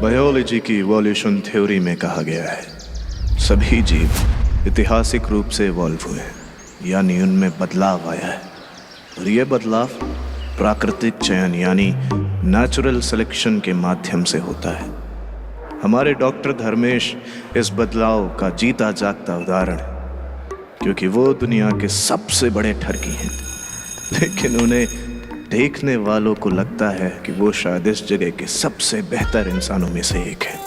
Biology की evolution theory में कहा गया है, सभी जीव ऐतिहासिक रूप से इवॉल्व हुए हैं, यानी उनमें बदलाव आया है। और ये बदलाव प्राकृतिक चयन यानी नेचुरल सिलेक्शन के माध्यम से होता है। हमारे डॉक्टर धर्मेश इस बदलाव का जीता जागता उदाहरण है, क्योंकि वो दुनिया के सबसे बड़े ठरकी हैं, लेकिन उन्हें देखने वालों को लगता है कि वो शायद इस जगह के सबसे बेहतर इंसानों में से एक है।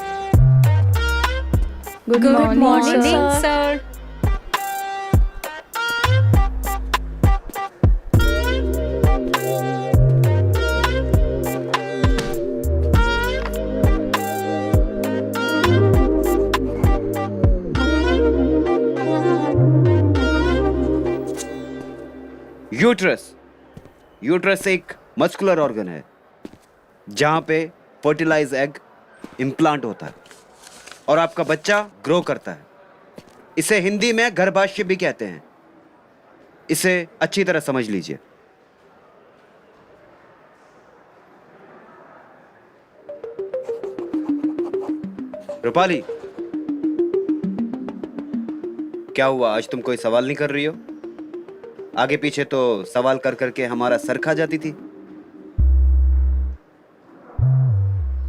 Good morning sir. यूट्रस एक मस्कुलर ऑर्गन है जहां पे फर्टिलाइज एग इम्प्लांट होता है और आपका बच्चा ग्रो करता है। इसे हिंदी में गर्भाशय भी कहते हैं। इसे अच्छी तरह समझ लीजिए। रूपाली, क्या हुआ? आज तुम कोई सवाल नहीं कर रही हो? आगे पीछे तो सवाल कर करके हमारा सर खा जाती थी।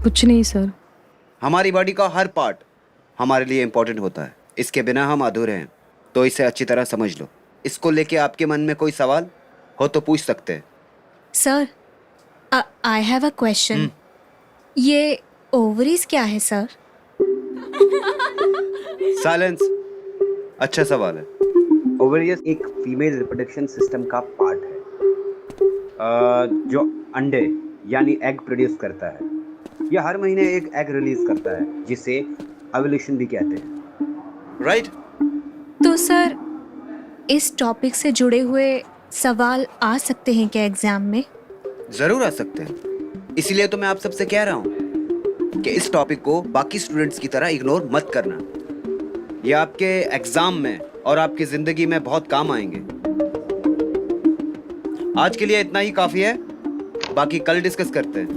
कुछ नहीं सर। हमारी बॉडी का हर पार्ट हमारे लिए इंपॉर्टेंट होता है, इसके बिना हम अधूरे हैं, तो इसे अच्छी तरह समझ लो। इसको लेके आपके मन में कोई सवाल हो तो पूछ सकते हैं। Sir, I have a question. ये ओवरीज क्या है सर? साइलेंस। अच्छा सवाल है। ओवरियस एक फीमेल रिप्रोडक्शन सिस्टम का पार्ट है जो अंडे यानी एग प्रोड्यूस करता है। यह हर महीने एक एग रिलीज करता है जिसे ओव्यूलेशन भी कहते हैं। राइट? तो सर, इस टॉपिक से जुड़े हुए सवाल आ सकते हैं क्या एग्जाम में? जरूर आ सकते हैं। इसीलिए तो मैं आप सबसे कह रहा हूँ कि इस टॉपिक को बाकी स्टूडेंट्स की तरह इग्नोर मत करना। ये आपके एग्जाम में और आपकी जिंदगी में बहुत काम आएंगे। आज के लिए इतना ही काफी है, बाकी कल डिस्कस करते हैं।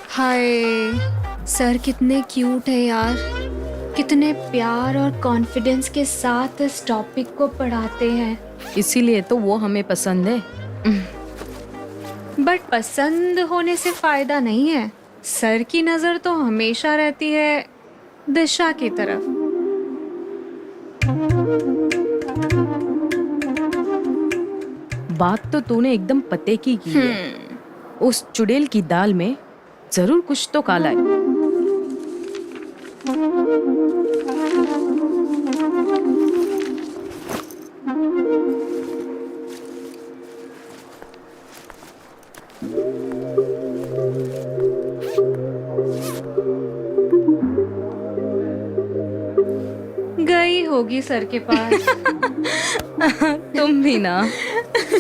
हाय सर, कितने क्यूट है यार। कितने प्यार और कॉन्फिडेंस के साथ इस टॉपिक को पढ़ाते हैं। इसीलिए तो वो हमें पसंद है। बट पसंद होने से फायदा नहीं है। सर की नजर तो हमेशा रहती है दिशा की तरफ। बात तो तूने एकदम पते की है। उस चुड़ैल की दाल में जरूर कुछ तो काला है। गई होगी सर के पास। तुम भी ना।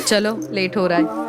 चलो, लेट हो रहा है।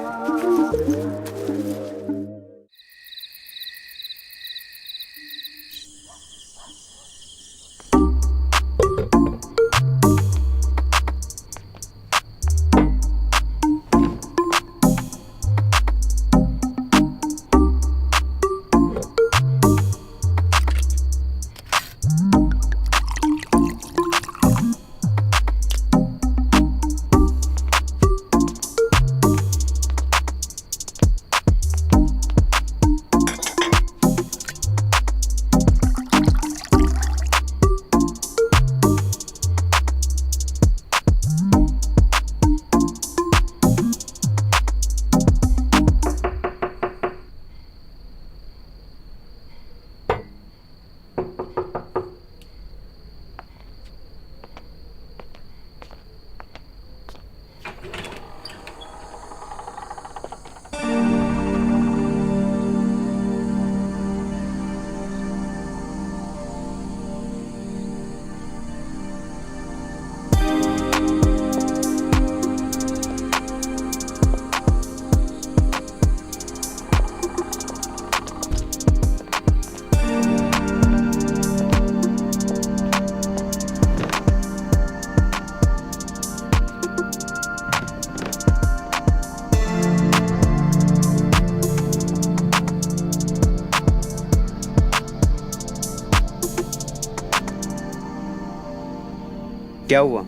क्या हुआ,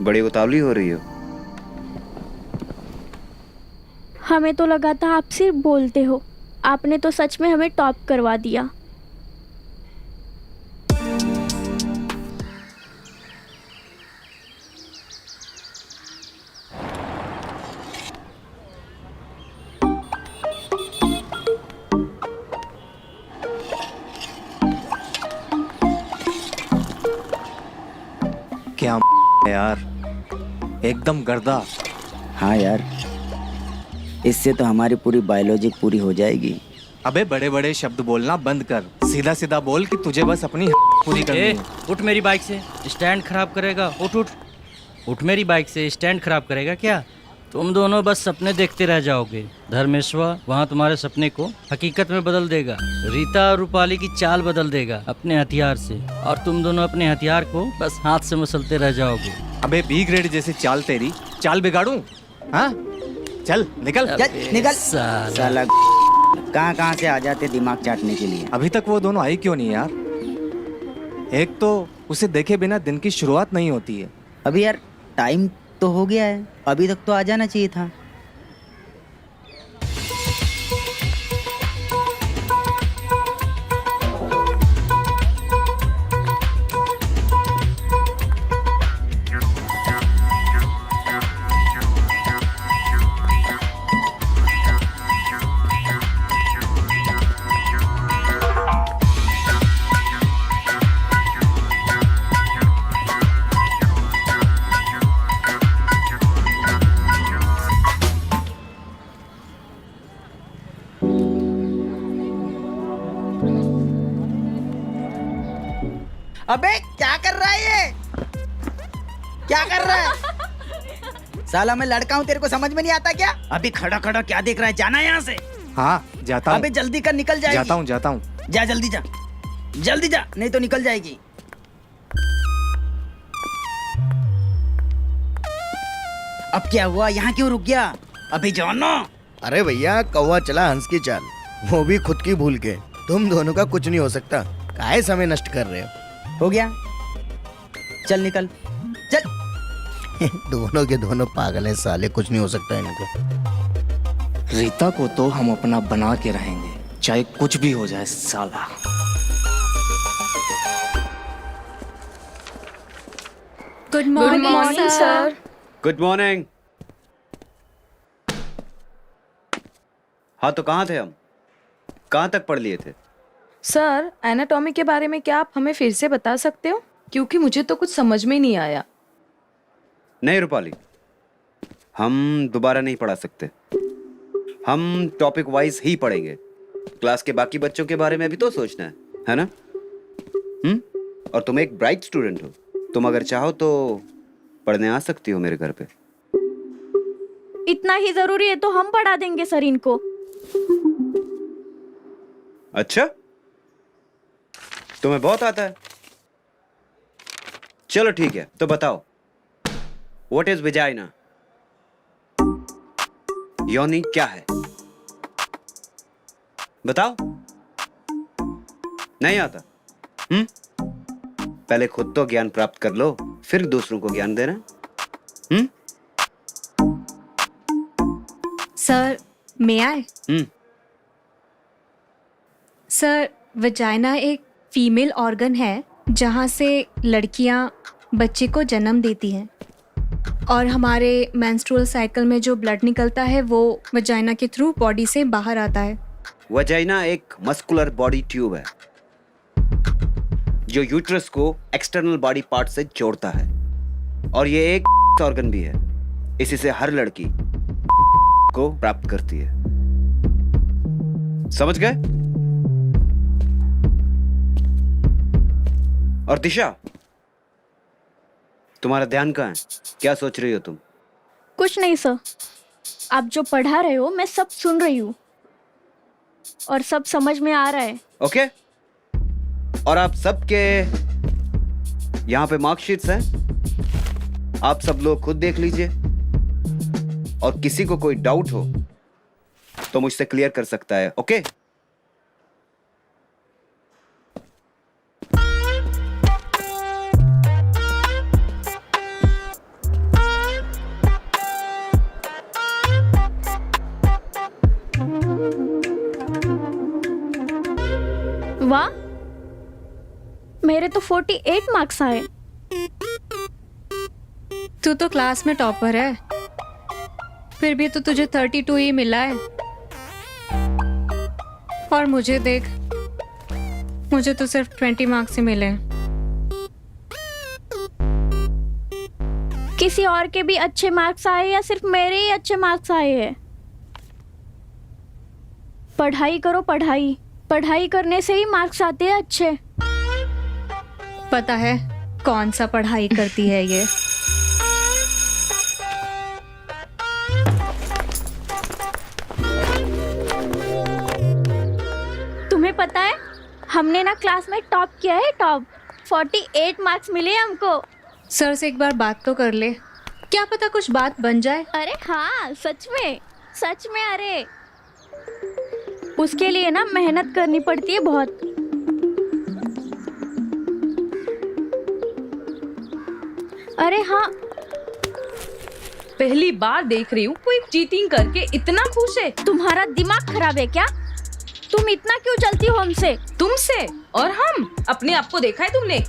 बड़ी उतावली हो रही हो? हमें तो लगा था आप सिर्फ बोलते हो, आपने तो सच में हमें टॉप करवा दिया। क्या यार, एकदम गर्दा। हाँ यार, इससे तो हमारी पूरी बायोलॉजी पूरी हो जाएगी। अबे बड़े बड़े शब्द बोलना बंद कर, सीधा सीधा बोल कि तुझे बस अपनी पूरी करनी ए, है। उठ मेरी बाइक से, स्टैंड खराब करेगा। उठ उठ उठ मेरी बाइक से, स्टैंड खराब करेगा क्या? तुम दोनों बस सपने देखते रह जाओगे। धर्मेश्वर वहाँ तुम्हारे सपने को हकीकत में बदल देगा। रीता और रूपाली की चाल बदल देगा अपने हथियार से, और तुम दोनों अपने हथियार को बस हाथ से मसलते रह जाओगे। अबे बी ग्रेड जैसी चाल, तेरी चाल बिगाड़ूं? हाँ चल निकल। निकल साला। साला कहाँ से आ जाते दिमाग चाटने के लिए। अभी तक वो दोनों आई क्यों नहीं यार? एक तो उसे देखे बिना दिन की शुरुआत नहीं होती है। अभी यार टाइम तो हो गया है, अभी तक तो आ जाना चाहिए था। अबे क्या कर रहा है ये? क्या कर रहा है? साला मैं लड़का हूँ, तेरे को समझ में नहीं आता क्या? अभी खड़ा खड़ा क्या देख रहा है? जाना यहाँ से। हाँ जाता हूँ। अबे जल्दी कर, निकल जाएगी। जाता हूँ। जा जल्दी जा, जल्दी जा, नहीं तो निकल जाएगी। अब क्या हुआ, यहाँ क्यों रुक गया? अभी जाओ ना। अरे भैया, कौवा चला हंस की चाल, वो भी खुद की भूल के। तुम दोनों का कुछ नहीं हो सकता, काहे समय नष्ट कर रहे हो गया, चल निकल चल। हो। दोनों के दोनों पागल हैं साले, कुछ नहीं हो सकता इनको। रीता को तो हम अपना बना के रहेंगे, चाहे कुछ भी हो जाए साला। Good morning sir. Good morning. हाँ तो कहाँ थे हम? कहाँ तक पढ़ लिए थे? सर, एनाटॉमी के बारे में क्या आप हमें फिर से बता सकते हो? क्योंकि मुझे तो कुछ समझ में नहीं आया। नहीं रूपाली, हम दोबारा नहीं पढ़ा सकते। हम टॉपिक वाइज ही पढ़ेंगे। क्लास के बाकी बच्चों के बारे में भी तो सोचना है ना? और तुम एक ब्राइट स्टूडेंट हो, तुम अगर चाहो तो पढ़ने आ सकती हो मेरे घर पे। इतना ही जरूरी है तो हम पढ़ा देंगे सर इनको। अच्छा, तुम्हें बहुत आता है। चलो ठीक है, तो बताओ, व्हाट इज विजाइना? योनि क्या है? बताओ। नहीं आता? पहले खुद तो ज्ञान प्राप्त कर लो, फिर दूसरों को ज्ञान देना। सर मे आई? सर, वजाइना एक फीमेल ऑर्गन है जहाँ से लड़कियाँ बच्चे को जन्म देती हैं, और हमारे मेंस्ट्रुअल साइकिल में जो ब्लड निकलता है वो वजाइना के थ्रू बॉडी से बाहर आता है। वजाइना एक मस्कुलर बॉडी ट्यूब है जो यूट्रस को एक्सटर्नल बॉडी पार्ट से जोड़ता है, और ये एक ऑर्गन भी है। इसी से हर लड़की को प्राप्त करती है। समझ गए? और दिशा, तुम्हारा ध्यान कहाँ है? क्या सोच रही हो तुम? कुछ नहीं सर, आप जो पढ़ा रहे हो मैं सब सुन रही हूँ और सब समझ में आ रहा है। ओके, और आप सबके यहाँ पे मार्कशीट्स हैं, आप सब लोग खुद देख लीजिए, और किसी को कोई डाउट हो तो मुझसे क्लियर कर सकता है। ओके? मेरे तो 48 मार्क्स आए। तू तो क्लास में टॉपर है, फिर भी तो तुझे 32 ही मिला है। और मुझे देख, मुझे तो सिर्फ 20 मार्क्स ही मिले। किसी और के भी अच्छे मार्क्स आए या सिर्फ मेरे ही अच्छे मार्क्स आए हैं? पढ़ाई करो, पढ़ाई पढ़ाई करने से ही मार्क्स आते हैं अच्छे। पता है कौन सा पढ़ाई करती है ये? तुम्हें पता है हमने ना क्लास में टॉप किया है, टॉप। 48 मार्क्स मिले हमको। सर से एक बार बात तो कर ले, क्या पता कुछ बात बन जाए। अरे हाँ, सच में सच में। अरे उसके लिए ना मेहनत करनी पड़ती है बहुत। अरे हाँ, पहली बार देख रही हूँ कोई चीटिंग करके इतना खुश है। तुम्हारा दिमाग खराब है क्या? तुम इतना क्यों जलती हो हमसे? तुमसे? और हम अपने आप को देखा है तुमने?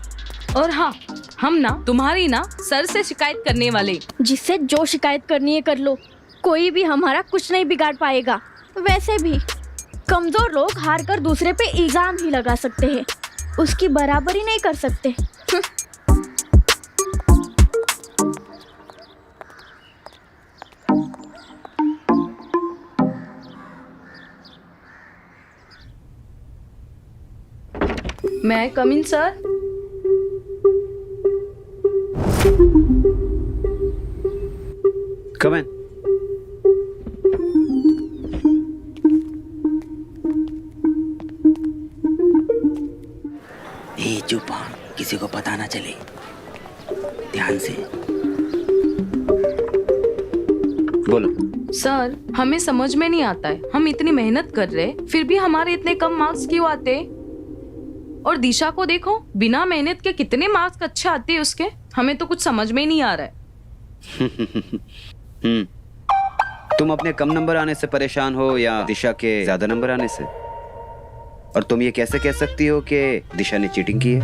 और हाँ, हम ना तुम्हारी ना सर से शिकायत करने वाले। जिससे जो शिकायत करनी है कर लो, कोई भी हमारा कुछ नहीं बिगाड़ पाएगा। वैसे भी कमजोर लोग हार कर दूसरे पे इल्जाम ही लगा सकते हैं, उसकी बराबरी नहीं कर सकते। मैं आई कम इन सर? कम इन। ए चुप, किसी को पता ना चले, ध्यान से बोलो। सर, हमें समझ में नहीं आता है, हम इतनी मेहनत कर रहे फिर भी हमारे इतने कम मार्क्स क्यों आते? और दिशा को देखो, बिना मेहनत के कितने मार्क्स अच्छे आते हैं उसके। हमें तो कुछ समझ में नहीं आ रहा है। तुम अपने कम नंबर आने से परेशान हो या दिशा के ज्यादा नंबर आने से? और तुम ये कैसे कह सकती हो कि दिशा ने चीटिंग की है?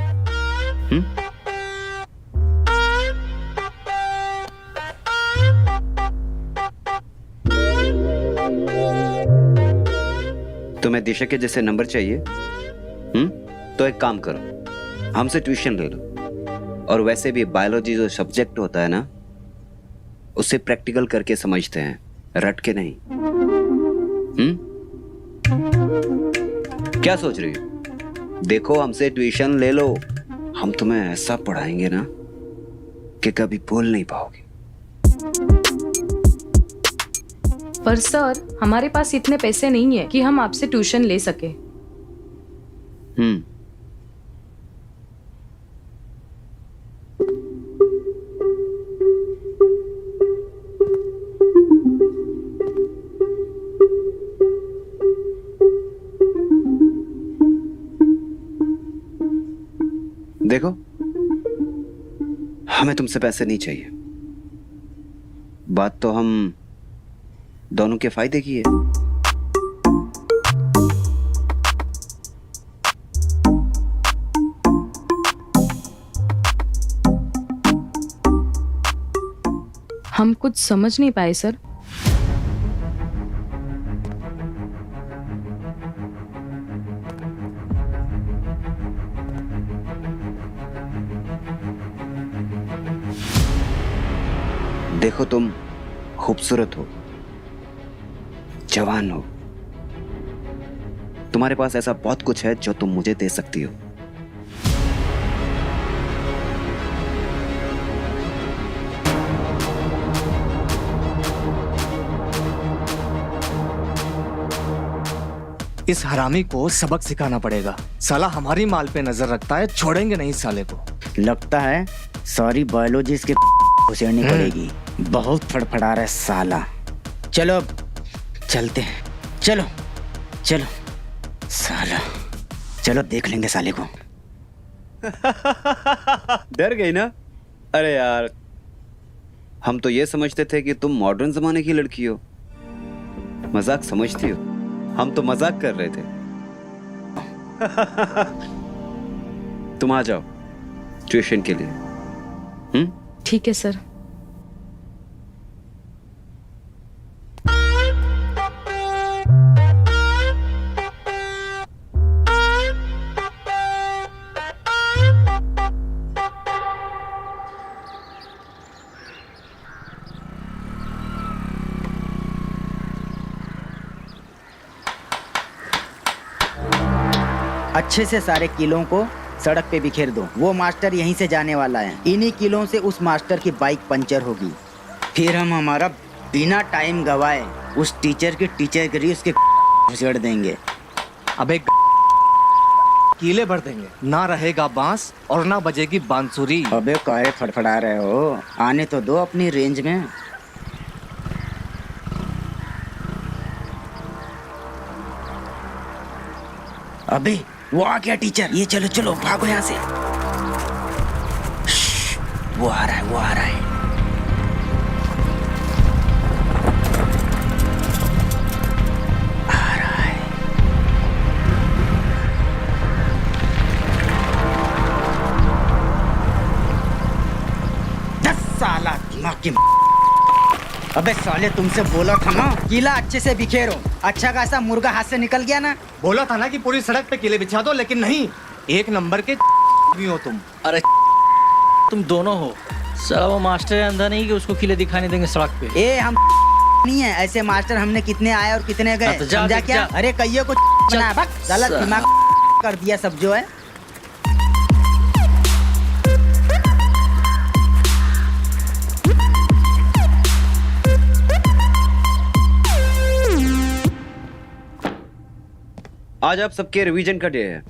तुम्हें दिशा के जैसे नंबर चाहिए? तो एक काम करो, हमसे ट्यूशन ले लो। और वैसे भी बायोलॉजी जो सब्जेक्ट होता है ना, उसे प्रैक्टिकल करके समझते हैं, रट के नहीं। क्या सोच रही हो? देखो, हमसे ट्यूशन ले लो, हम तुम्हें ऐसा पढ़ाएंगे ना कि कभी भूल नहीं पाओगे। पर सर, हमारे पास इतने पैसे नहीं है कि हम आपसे ट्यूशन ले सके। देखो, हमें तुमसे पैसे नहीं चाहिए, बात तो हम दोनों के फायदे की है। हम कुछ समझ नहीं पाए सर। देखो, तुम खूबसूरत हो, जवान हो, तुम्हारे पास ऐसा बहुत कुछ है जो तुम मुझे दे सकती हो। इस हरामी को सबक सिखाना पड़ेगा। साला हमारी माल पे नजर रखता है, छोड़ेंगे नहीं इस साले को। लगता है सारी बायोलॉजी इसके घुसेड़नी पड़ेगी। बहुत फड़फड़ा रहा है साला। चलो अब चलते हैं, चलो चलो साला, चलो देख लेंगे साले को। डर गई ना? अरे यार, हम तो ये समझते थे कि तुम मॉडर्न जमाने की लड़की हो, मजाक समझती हो। हम तो मजाक कर रहे थे। तुम आ जाओ ट्यूशन के लिए। ठीक है सर। अच्छे से सारे किलों को सड़क पे बिखेर दो। वो मास्टर यहीं से जाने वाला है। इन्हीं किलों से उस मास्टर की बाइक पंचर होगी। फिर हम हमारा बिना टाइम गवाए उस टीचर की टीचरगिरी उसके घुसेड़ देंगे। अबे कीले भर देंगे, ना रहेगा बांस और ना बजेगी बांसुरी। अबे काहे फड़फड़ा रहे हो? आने तो दो अपनी रेंज में। अबे वो आ गया टीचर। ये चलो चलो भागो यहाँ से। वो आ रहा है, वो आ रहा है। आ रहा है। दस साला दिमाग की। अबे साले तुमसे बोला था ना किला अच्छे से बिखेरो। अच्छा खासा मुर्गा हाथ से निकल गया ना। बोला था ना कि पूरी सड़क पे कीले बिछा दो, लेकिन नहीं, एक नंबर के भी हो तुम। अरे तुम दोनों हो। साला वो मास्टर अंधा नहीं कि उसको किले दिखाने देंगे सड़क पे। ए हम नहीं है ऐसे मास्टर। हमने कितने आए और कितने गए, तो जा, समझा देख, क्या? जा। अरे कहिए को बना गलत दिमाग कर दिया सब जो है। आज आप सबके रिवीजन का डे है,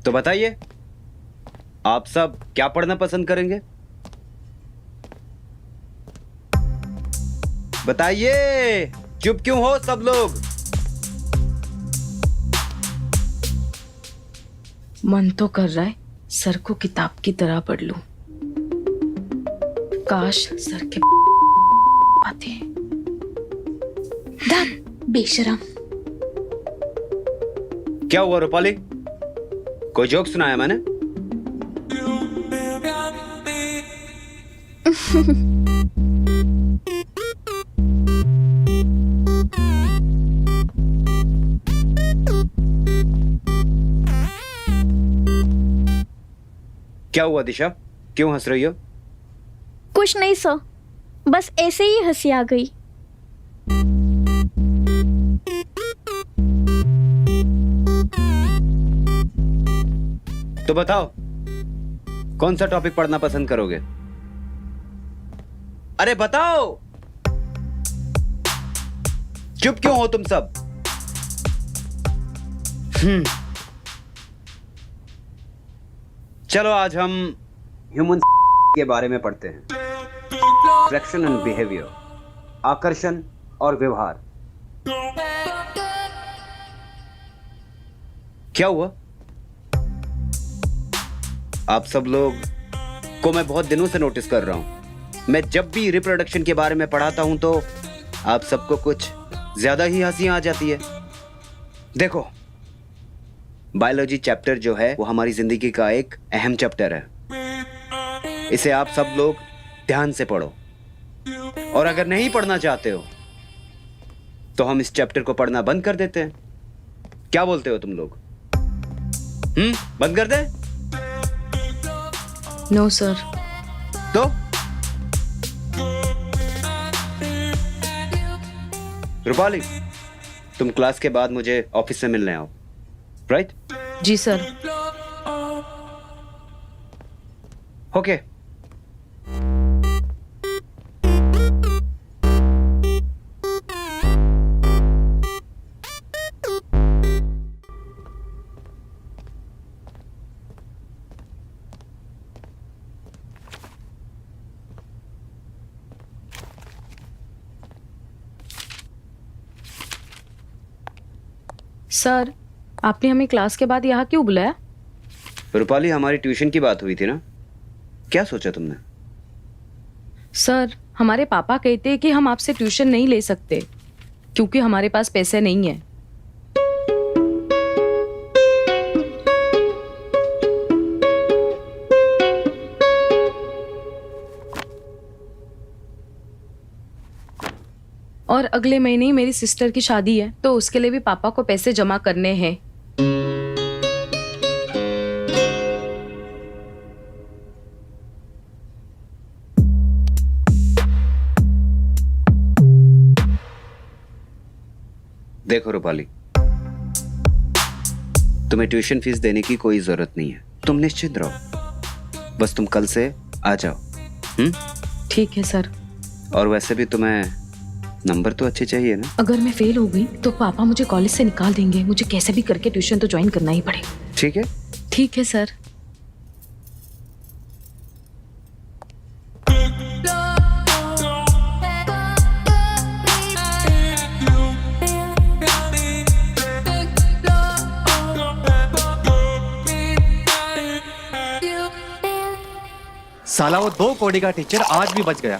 तो बताइए आप सब क्या पढ़ना पसंद करेंगे? बताइए, चुप क्यों हो सब लोग? मन तो कर रहा है सर को किताब की तरह पढ़ लूं। काश सर के आते। बेशरम। क्या हुआ रूपाली, कोई जोक सुनाया मैंने? क्या हुआ दिशा, क्यों हंस रही हो? कुछ नहीं सर, बस ऐसे ही हंसी आ गई। तो बताओ कौन सा टॉपिक पढ़ना पसंद करोगे? अरे बताओ, चुप क्यों हो तुम सब? चलो आज हम ह्यूमन के बारे में पढ़ते हैं। अट्रैक्शन एंड बिहेवियर, आकर्षण और व्यवहार। क्या हुआ? आप सब लोग को मैं बहुत दिनों से नोटिस कर रहा हूं। मैं जब भी रिप्रोडक्शन के बारे में पढ़ाता हूं तो आप सबको कुछ ज्यादा ही हंसी आ जाती है। देखो, बायोलॉजी चैप्टर जो है वो हमारी जिंदगी का एक अहम चैप्टर है। इसे आप सब लोग ध्यान से पढ़ो, और अगर नहीं पढ़ना चाहते हो तो हम इस चैप्टर को पढ़ना बंद कर देते हैं। क्या बोलते हो तुम लोग? बंद कर दे? No sir. तो रूपाली, तुम क्लास के बाद मुझे ऑफिस से मिलने आओ, राइट? जी सर। ओके। सर, आपने हमें क्लास के बाद यहाँ क्यों बुलाया? रूपाली, हमारी ट्यूशन की बात हुई थी ना, क्या सोचा तुमने? सर, हमारे पापा कहते हैं कि हम आपसे ट्यूशन नहीं ले सकते क्योंकि हमारे पास पैसे नहीं है। और अगले महीने ही मेरी सिस्टर की शादी है, तो उसके लिए भी पापा को पैसे जमा करने हैं। देखो रूपाली, तुम्हें ट्यूशन फीस देने की कोई जरूरत नहीं है, तुम निश्चिंत रहो, बस तुम कल से आ जाओ। ठीक है सर। और वैसे भी तुम्हें नंबर तो अच्छे चाहिए ना? अगर मैं फेल हो गई तो पापा मुझे कॉलेज से निकाल देंगे, मुझे कैसे भी करके ट्यूशन तो ज्वाइन करना ही पड़ेगा। ठीक है। ठीक है सर। साला वो 2 कौड़ी का टीचर आज भी बच गया,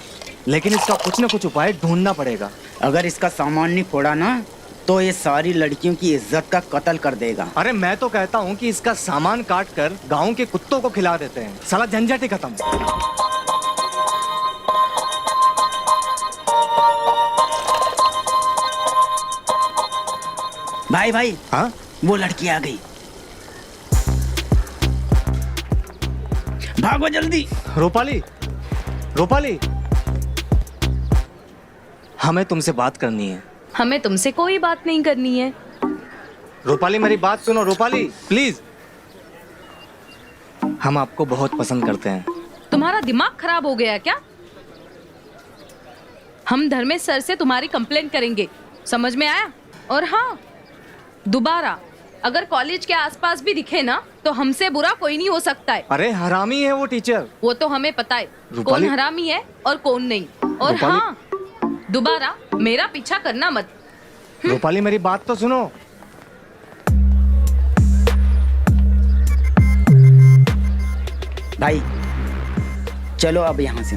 लेकिन इसका कुछ न कुछ उपाय ढूंढना पड़ेगा। अगर इसका सामान नहीं फोड़ा ना तो ये सारी लड़कियों की इज्जत का कत्ल कर देगा। अरे मैं तो कहता हूँ कि इसका सामान काट कर गाँव के कुत्तों को खिला देते हैं, साला झंझट ही खत्म। भाई भाई, हाँ, वो लड़की आ गई, भागो जल्दी। रूपाली, रूपाली, हमें तुमसे बात करनी है। हमें तुमसे कोई बात नहीं करनी है। रूपाली मेरी बात सुनो, रूपाली प्लीज। हम आपको बहुत पसंद करते हैं। तुम्हारा दिमाग खराब हो गया क्या? हम धर्मेश सर से तुम्हारी कंप्लेंट करेंगे, समझ में आया? और हाँ, दोबारा अगर कॉलेज के आसपास भी दिखे ना तो हमसे बुरा कोई नहीं हो सकता है। अरे हरामी है वो टीचर। वो तो हमें पता है कौन रूपाली- हरामी है और कौन नहीं। और रूपाली- हाँ, दोबारा मेरा पीछा करना मत। रूपाली मेरी बात तो सुनो। भाई चलो अब यहाँ से।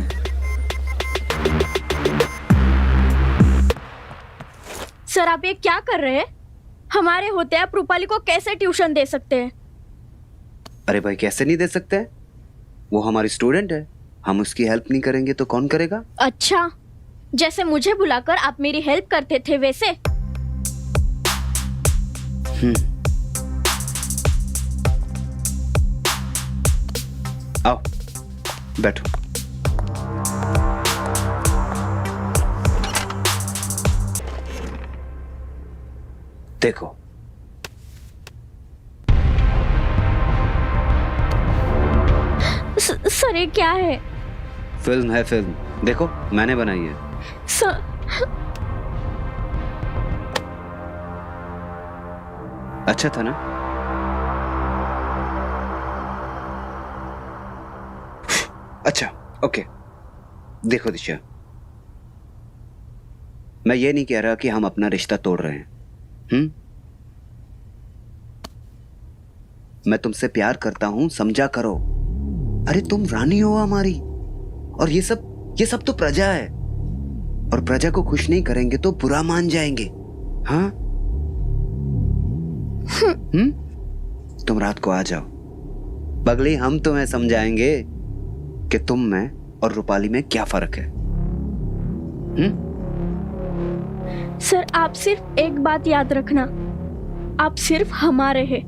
सर आप ये क्या कर रहे हैं? हमारे होते आप रूपाली को कैसे ट्यूशन दे सकते हैं? अरे भाई कैसे नहीं दे सकते? वो हमारी स्टूडेंट है, हम उसकी हेल्प नहीं करेंगे तो कौन करेगा? अच्छा, जैसे मुझे बुलाकर आप मेरी हेल्प करते थे वैसे? आओ बैठो। देखो सर ये क्या है? फिल्म है, फिल्म देखो मैंने बनाई है। सर अच्छा था ना? अच्छा ओके, देखो दिशा, मैं ये नहीं कह रहा कि हम अपना रिश्ता तोड़ रहे हैं। मैं तुमसे प्यार करता हूं, समझा करो। अरे तुम रानी हो हमारी, और ये सब तो प्रजा है, और प्रजा को खुश नहीं करेंगे तो बुरा मान जाएंगे। हाँ तुम रात को आ जाओ, पगली, हम तुम्हें समझाएंगे कि तुम में और रूपाली में क्या फर्क है। सर आप सिर्फ एक बात याद रखना, आप सिर्फ हमारे हैं,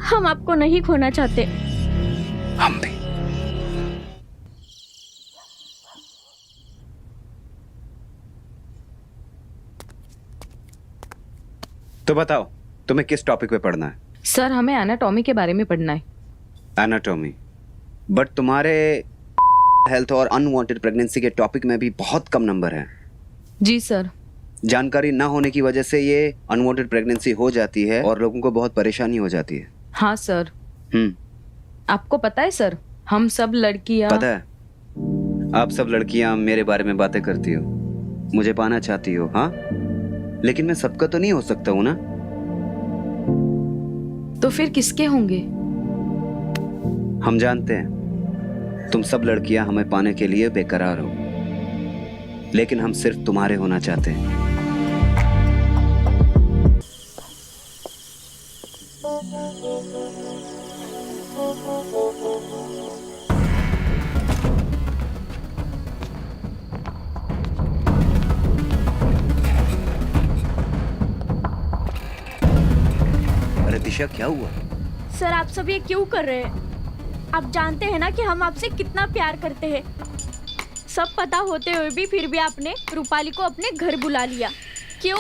हम आपको नहीं खोना चाहते। हम भी। तो बताओ तुम्हें किस टॉपिक पे पढ़ना है? सर हमें एनाटॉमी के बारे में पढ़ना है। एनाटॉमी? बट तुम्हारे हेल्थ और अनवांटेड प्रेगनेंसी के टॉपिक में भी बहुत कम नंबर हैं। जी सर। जानकारी ना होने की वजह से ये अनवांटेड प्रेगनेंसी हो जाती है और लोगों को बहुत परेशानी हो जाती है। हाँ सर। आपको पता है सर, हम सब लड़कियां। पता है, आप सब लड़कियां मेरे बारे में बातें करती हो, मुझे पाना चाहती हो। हाँ, लेकिन मैं सबका तो नहीं हो सकता हूं ना। तो फिर किसके होंगे? हम जानते हैं तुम सब लड़कियां हमें पाने के लिए बेकरार हो, लेकिन हम सिर्फ तुम्हारे होना चाहते हैं। दिशा क्या हुआ? सर आप सब ये क्यों कर रहे हैं? आप जानते हैं ना कि हम आपसे कितना प्यार करते हैं। सब पता होते हुए भी फिर भी आपने रूपाली को अपने घर बुला लिया, क्यों?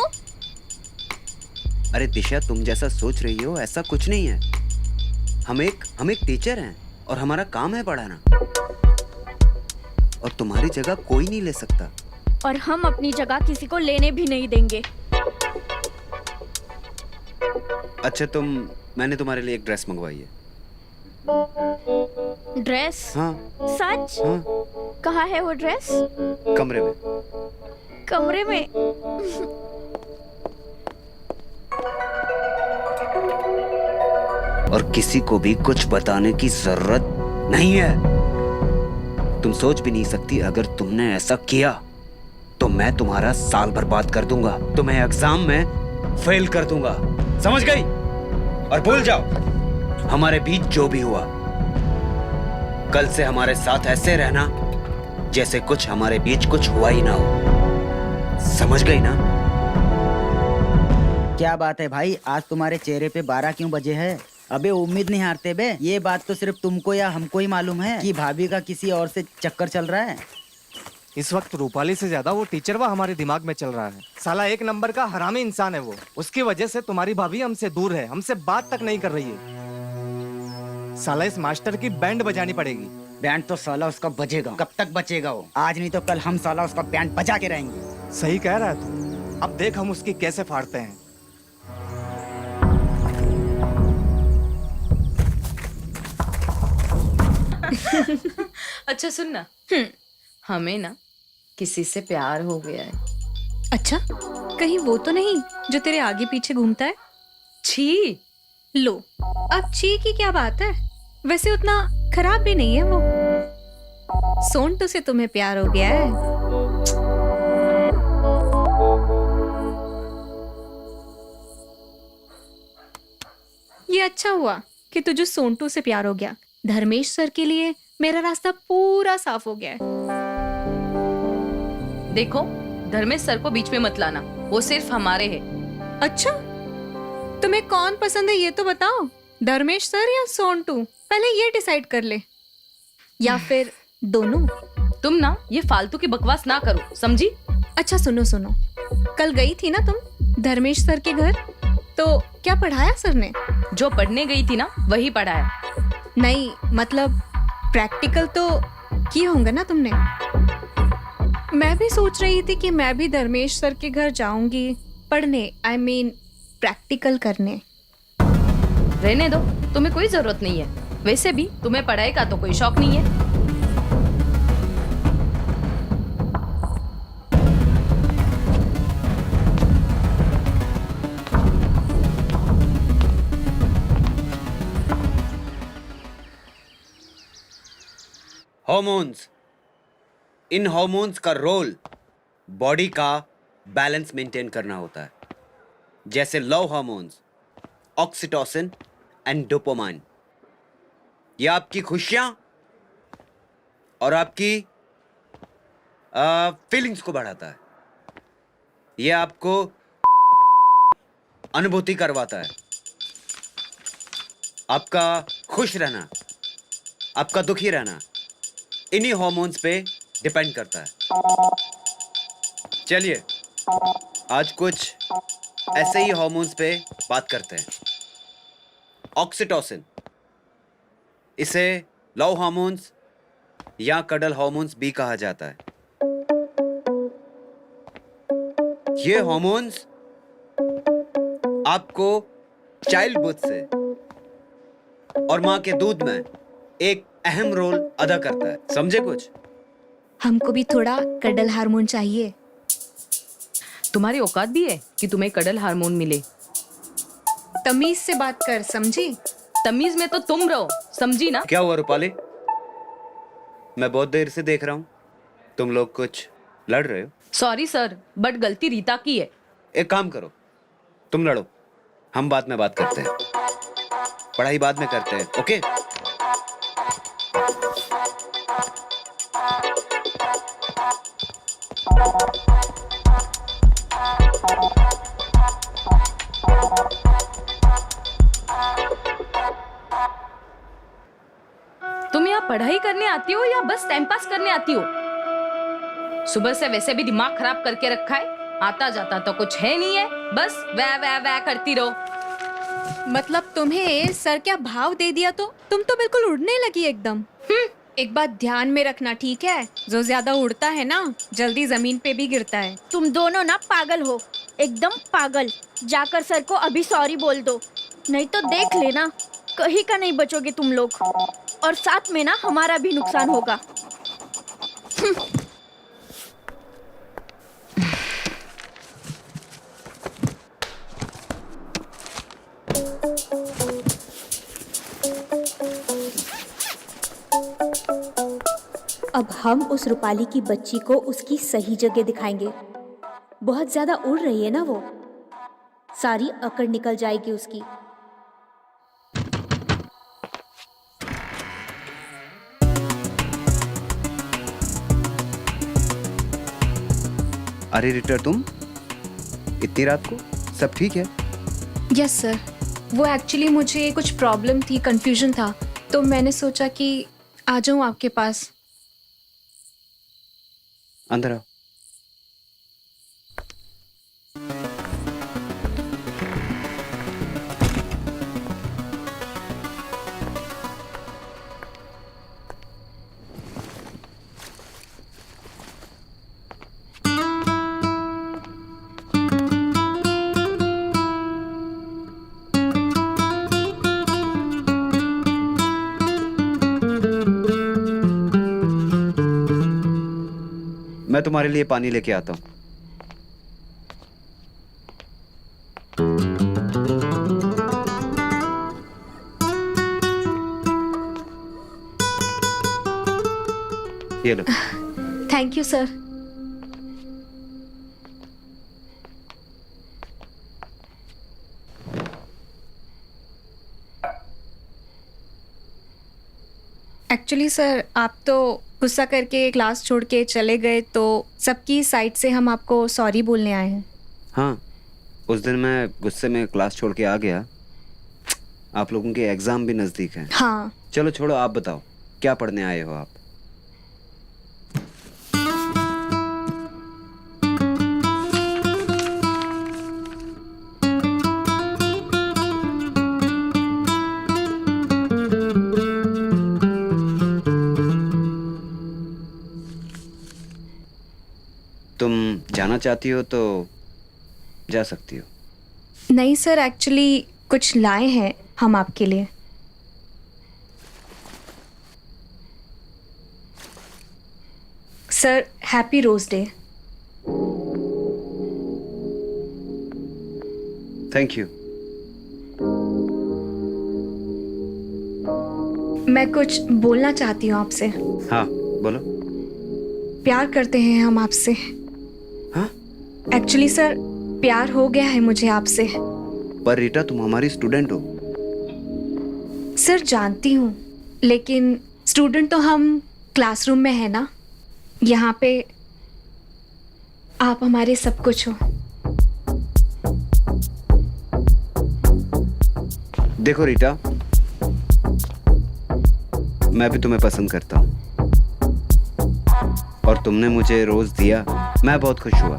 अरे दिशा, तुम जैसा सोच रही हो ऐसा कुछ नहीं है। हम एक टीचर हैं और हमारा काम है पढ़ाना, और तुम्हारी जगह कोई नहीं ले सकता। और हम अपनी जगह किसी को लेने भी नहीं देंगे। अच्छा, मैंने तुम्हारे लिए एक ड्रेस मंगवाई है। ड्रेस? हाँ। सच? हाँ। कहाँ है वो ड्रेस? कमरे में। कमरे में? और किसी को भी कुछ बताने की जरूरत नहीं है। तुम सोच भी नहीं सकती, अगर तुमने ऐसा किया तो मैं तुम्हारा साल बर्बाद कर दूंगा, तुम्हें एग्जाम में फेल कर दूंगा, समझ गई? और भूल जाओ हमारे बीच जो भी हुआ। कल से हमारे साथ ऐसे रहना जैसे कुछ हमारे बीच कुछ हुआ ही ना हो, समझ गई ना? क्या बात है भाई, आज तुम्हारे चेहरे पे 12 क्यों बजे है? अबे उम्मीद नहीं हारते बे। ये बात तो सिर्फ तुमको या हमको ही मालूम है कि भाभी का किसी और से चक्कर चल रहा है। इस वक्त रूपाली से ज्यादा वो टीचरवा हमारे दिमाग में चल रहा है। साला एक नंबर का हरामी इंसान है वो। उसकी वजह से तुम्हारी भाभी हमसे दूर है, हमसे बात तक नहीं कर रही है। साला इस मास्टर की बैंड बजानी पड़ेगी। बैंड तो साला उसका बजेगा। कब तक बचेगा वो? आज नहीं तो कल हम साला उसका बैंड बजा के रहेंगे। सही कह रहा है तू। अब देख हम उसकी कैसे फाड़ते हैं। अच्छा सुन ना, हमें ना किसी से प्यार हो गया है। अच्छा, कहीं वो तो नहीं जो तेरे आगे पीछे घूमता है? छी। लो, अब छी की क्या बात है? वैसे उतना खराब भी नहीं है वो। सोंटू से तुम्हें प्यार हो गया है? ये अच्छा हुआ कि तुझे सोंटू से प्यार हो गया। धर्मेश सर के लिए मेरा रास्ता पूरा साफ हो गया है। देखो, धर्मेश सर को बीच में मत लाना, वो सिर्फ हमारे हैं। अच्छा, तुम्हें कौन पसंद है ये तो बताओ। धर्मेश सर या सोंटू? पहले ये डिसाइड कर ले, या फिर दोनों। तुम ना ये फालतू की बकवास ना करो, समझी? अच्छा सुनो सुनो, कल गई थी ना तुम धर्मेश सर के घर, तो क्या पढ़ाया सर ने? जो पढ़ने गई थी ना वही पढ़ाया। नहीं, मतलब प्रैक्टिकल तो किए होंगे ना तुमने। मैं भी सोच रही थी कि मैं भी धर्मेश सर के घर जाऊंगी पढ़ने, आई मीन प्रैक्टिकल करने। रहने दो, तुम्हें कोई जरूरत नहीं है। वैसे भी तुम्हें पढ़ाई का तो कोई शौक नहीं है। हॉर्मोन्स, इन हॉर्मोन्स का रोल बॉडी का बैलेंस मेंटेन करना होता है, जैसे love hormones, oxytocin and dopamine. ये आपकी खुशियां और आपकी फीलिंग्स को बढ़ाता है। ये आपको अनुभूति करवाता है। आपका खुश रहना, आपका दुखी रहना इन्हीं हॉर्मोन्स पे डिपेंड करता है। चलिए आज कुछ ऐसे ही हॉर्मोन्स पे बात करते हैं। ऑक्सीटोसिन, इसे लव हार्मोन्स या कडल हार्मोन्स भी कहा जाता है। ये हार्मोन्स आपको चाइल्ड बर्थ से और मां के दूध में एक अहम रोल अदा करता है, समझे कुछ? हमको भी थोड़ा कडल हार्मोन चाहिए। तुम्हारी औकात भी है कि तुम्हें कडल हार्मोन मिले? तमीज से बात कर, समझी? तमीज में तो तुम रहो, समझी ना? क्या हुआ रूपाली? मैं बहुत देर से देख रहा हूं तुम लोग कुछ लड़ रहे हो। सॉरी सर, बट गलती रीता की है। एक काम करो, तुम लड़ो, हम बाद में बात करते हैं, पढ़ाई बाद में करते हैं, ओके? यहाँ पढ़ाई करने आती हो या बस टाइम पास करने आती हो? सुबह से वैसे भी दिमाग खराब करके रखा है, आता जाता तो कुछ है नहीं है, बस वै वै वै करती रहो। मतलब तुम्हें सर क्या भाव दे दिया तो तुम तो बिल्कुल उड़ने लगी एकदम। एक बात ध्यान में रखना, ठीक है? जो ज्यादा उड़ता है ना जल्दी जमीन पे भी गिरता है। तुम दोनों ना पागल हो, एकदम पागल। जाकर सर को अभी सॉरी बोल दो, नहीं तो देख लेना कहीं का नहीं बचोगे तुम लोग, और साथ में ना हमारा भी नुकसान होगा। अब हम उस रूपाली की बच्ची को उसकी सही जगह दिखाएंगे। बहुत ज्यादा उड़ रही है ना वो, सारी अकड़ निकल जाएगी उसकी। अरे रिटा, तुम इतनी रात को? सब ठीक है? यस सर, वो एक्चुअली मुझे कुछ प्रॉब्लम थी, कंफ्यूजन था, तो मैंने सोचा कि आ जाऊं आपके पास। अंदर आओ। मैं तुम्हारे लिए पानी लेके आता हूं। ये लो। Thank you sir. Actually sir, आप तो गुस्सा करके क्लास छोड़ के चले गए, तो सबकी साइड से हम आपको सॉरी बोलने आए हैं। हाँ, उस दिन मैं गुस्से में क्लास छोड़ के आ गया। आप लोगों के एग्जाम भी नजदीक हैं। हाँ। चलो छोड़ो, आप बताओ क्या पढ़ने आए हो आप? तुम जाना चाहती हो तो जा सकती हो। नहीं सर, एक्चुअली कुछ लाए हैं हम आपके लिए। Sir, happy rose day. Thank you. मैं कुछ बोलना चाहती हूँ आपसे। हाँ बोलो। प्यार करते हैं हम आपसे। हाँ? एक्चुअली सर, प्यार हो गया है मुझे आपसे। पर रीटा, तुम हमारी स्टूडेंट हो। सर जानती हूँ, लेकिन स्टूडेंट तो हम क्लासरूम में है ना, यहाँ पे आप हमारे सब कुछ हो। देखो रीटा, मैं भी तुम्हें पसंद करता हूँ, और तुमने मुझे रोज दिया, मैं बहुत खुश हुआ।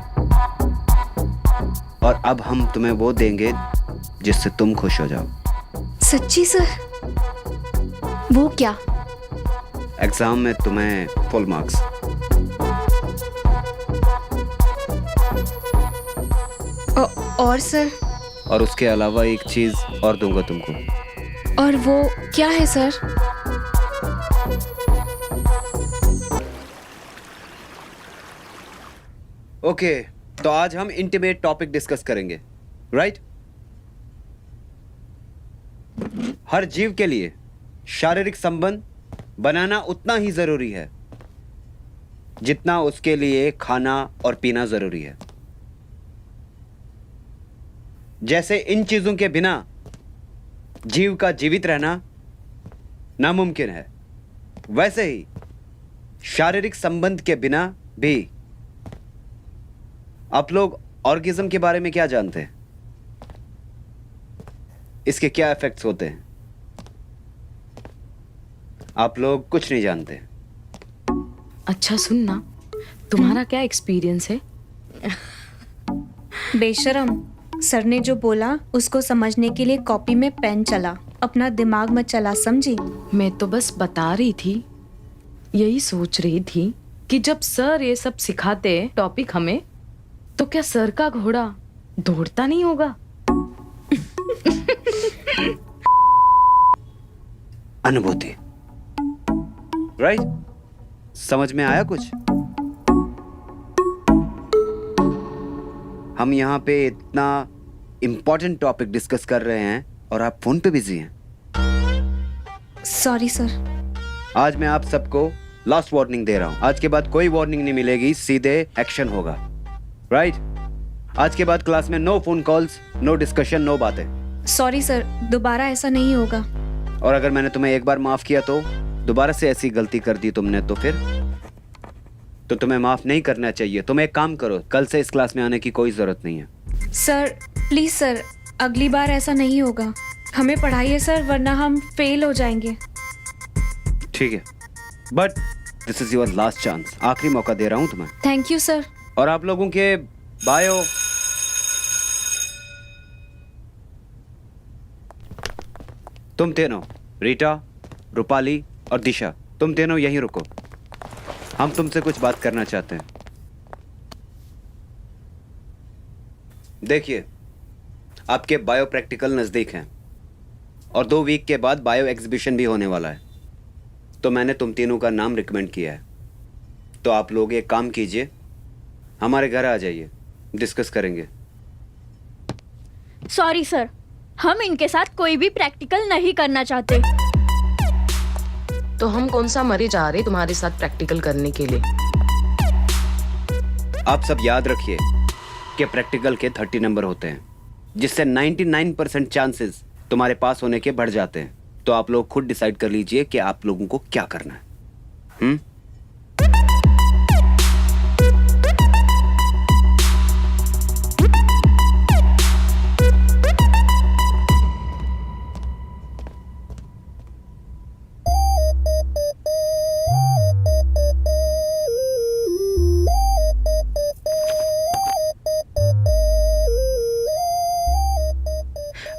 और अब हम तुम्हें वो देंगे जिससे तुम खुश हो जाओ। सच्ची सर? वो क्या? एग्जाम में तुम्हें फुल मार्क्स। और सर? और उसके अलावा एक चीज और दूंगा तुमको। और वो क्या है सर? ओके, तो आज हम इंटीमेट टॉपिक डिस्कस करेंगे, राइट? हर जीव के लिए शारीरिक संबंध बनाना उतना ही जरूरी है जितना उसके लिए खाना और पीना जरूरी है। जैसे इन चीजों के बिना जीव का जीवित रहना नामुमकिन है, वैसे ही शारीरिक संबंध के बिना भी। आप लोग ऑर्गेज्म के बारे में क्या जानते हैं? इसके क्या इफेक्ट्स होते हैं? आप लोग कुछ नहीं जानते। अच्छा सुन ना, तुम्हारा क्या एक्सपीरियंस है? बेशरम, सर ने जो बोला उसको समझने के लिए कॉपी में पेन चला, अपना दिमाग मत चला, समझी? मैं तो बस बता रही थी, यही सोच रही थी कि जब सर ये सब सिखाते टॉपिक हमें, तो क्या सर का घोड़ा दौड़ता नहीं होगा? अनुभूति, राइट? समझ में आया कुछ? हम यहाँ पे इतना इम्पोर्टेंट टॉपिक डिस्कस कर रहे हैं और आप फोन पे बिजी हैं। Sorry sir. आज मैं आप सबको लास्ट वार्निंग दे रहा हूँ। आज के बाद कोई वार्निंग नहीं मिलेगी, सीधे एक्शन होगा, राइट? आज के बाद क्लास में no phone calls, no discussion, no बातें। सॉरी सर, दोबारा ऐसा नहीं होगा। और अगर मैंने तुम्हें एक बार माफ किया तो दोबारा से ऐसी गलती कर दी तुमने तो फिर तो तुम्हें माफ नहीं करना चाहिए। तुम एक काम करो, कल से इस क्लास में आने की कोई जरूरत नहीं है। सर प्लीज सर, अगली बार ऐसा नहीं होगा। हमें पढ़ाइए सर, वरना हम फेल हो जाएंगे। ठीक है, but this is your last chance. आखिरी मौका दे रहा हूँ तुम्हें। Thank you sir. और आप लोगों के बायो, तुम तीनों, रीटा, रूपाली और दिशा, तुम तीनों यहीं रुको। हम तुमसे कुछ बात करना चाहते हैं। देखिए, आपके बायो प्रैक्टिकल नज़दीक हैं और 2 वीक के बाद बायो एग्जीबिशन भी होने वाला है। तो मैंने तुम तीनों का नाम रिकमेंड किया है। तो आप लोग एक काम कीजिए, हमारे घर आ जाइए, डिस्कस करेंगे। सॉरी सर, हम इनके साथ कोई भी प्रैक्टिकल नहीं करना चाहते। तो हम कौन सा मरे जा रहे तुम्हारे साथ प्रैक्टिकल करने के लिए? आप सब याद रखिए कि प्रैक्टिकल के 30 नंबर होते हैं, जिससे 99% चांसेस तुम्हारे पास होने के बढ़ जाते हैं। तो आप लोग खुद डिसाइड कर लीजिए कि आप लोगों को क्या करना है।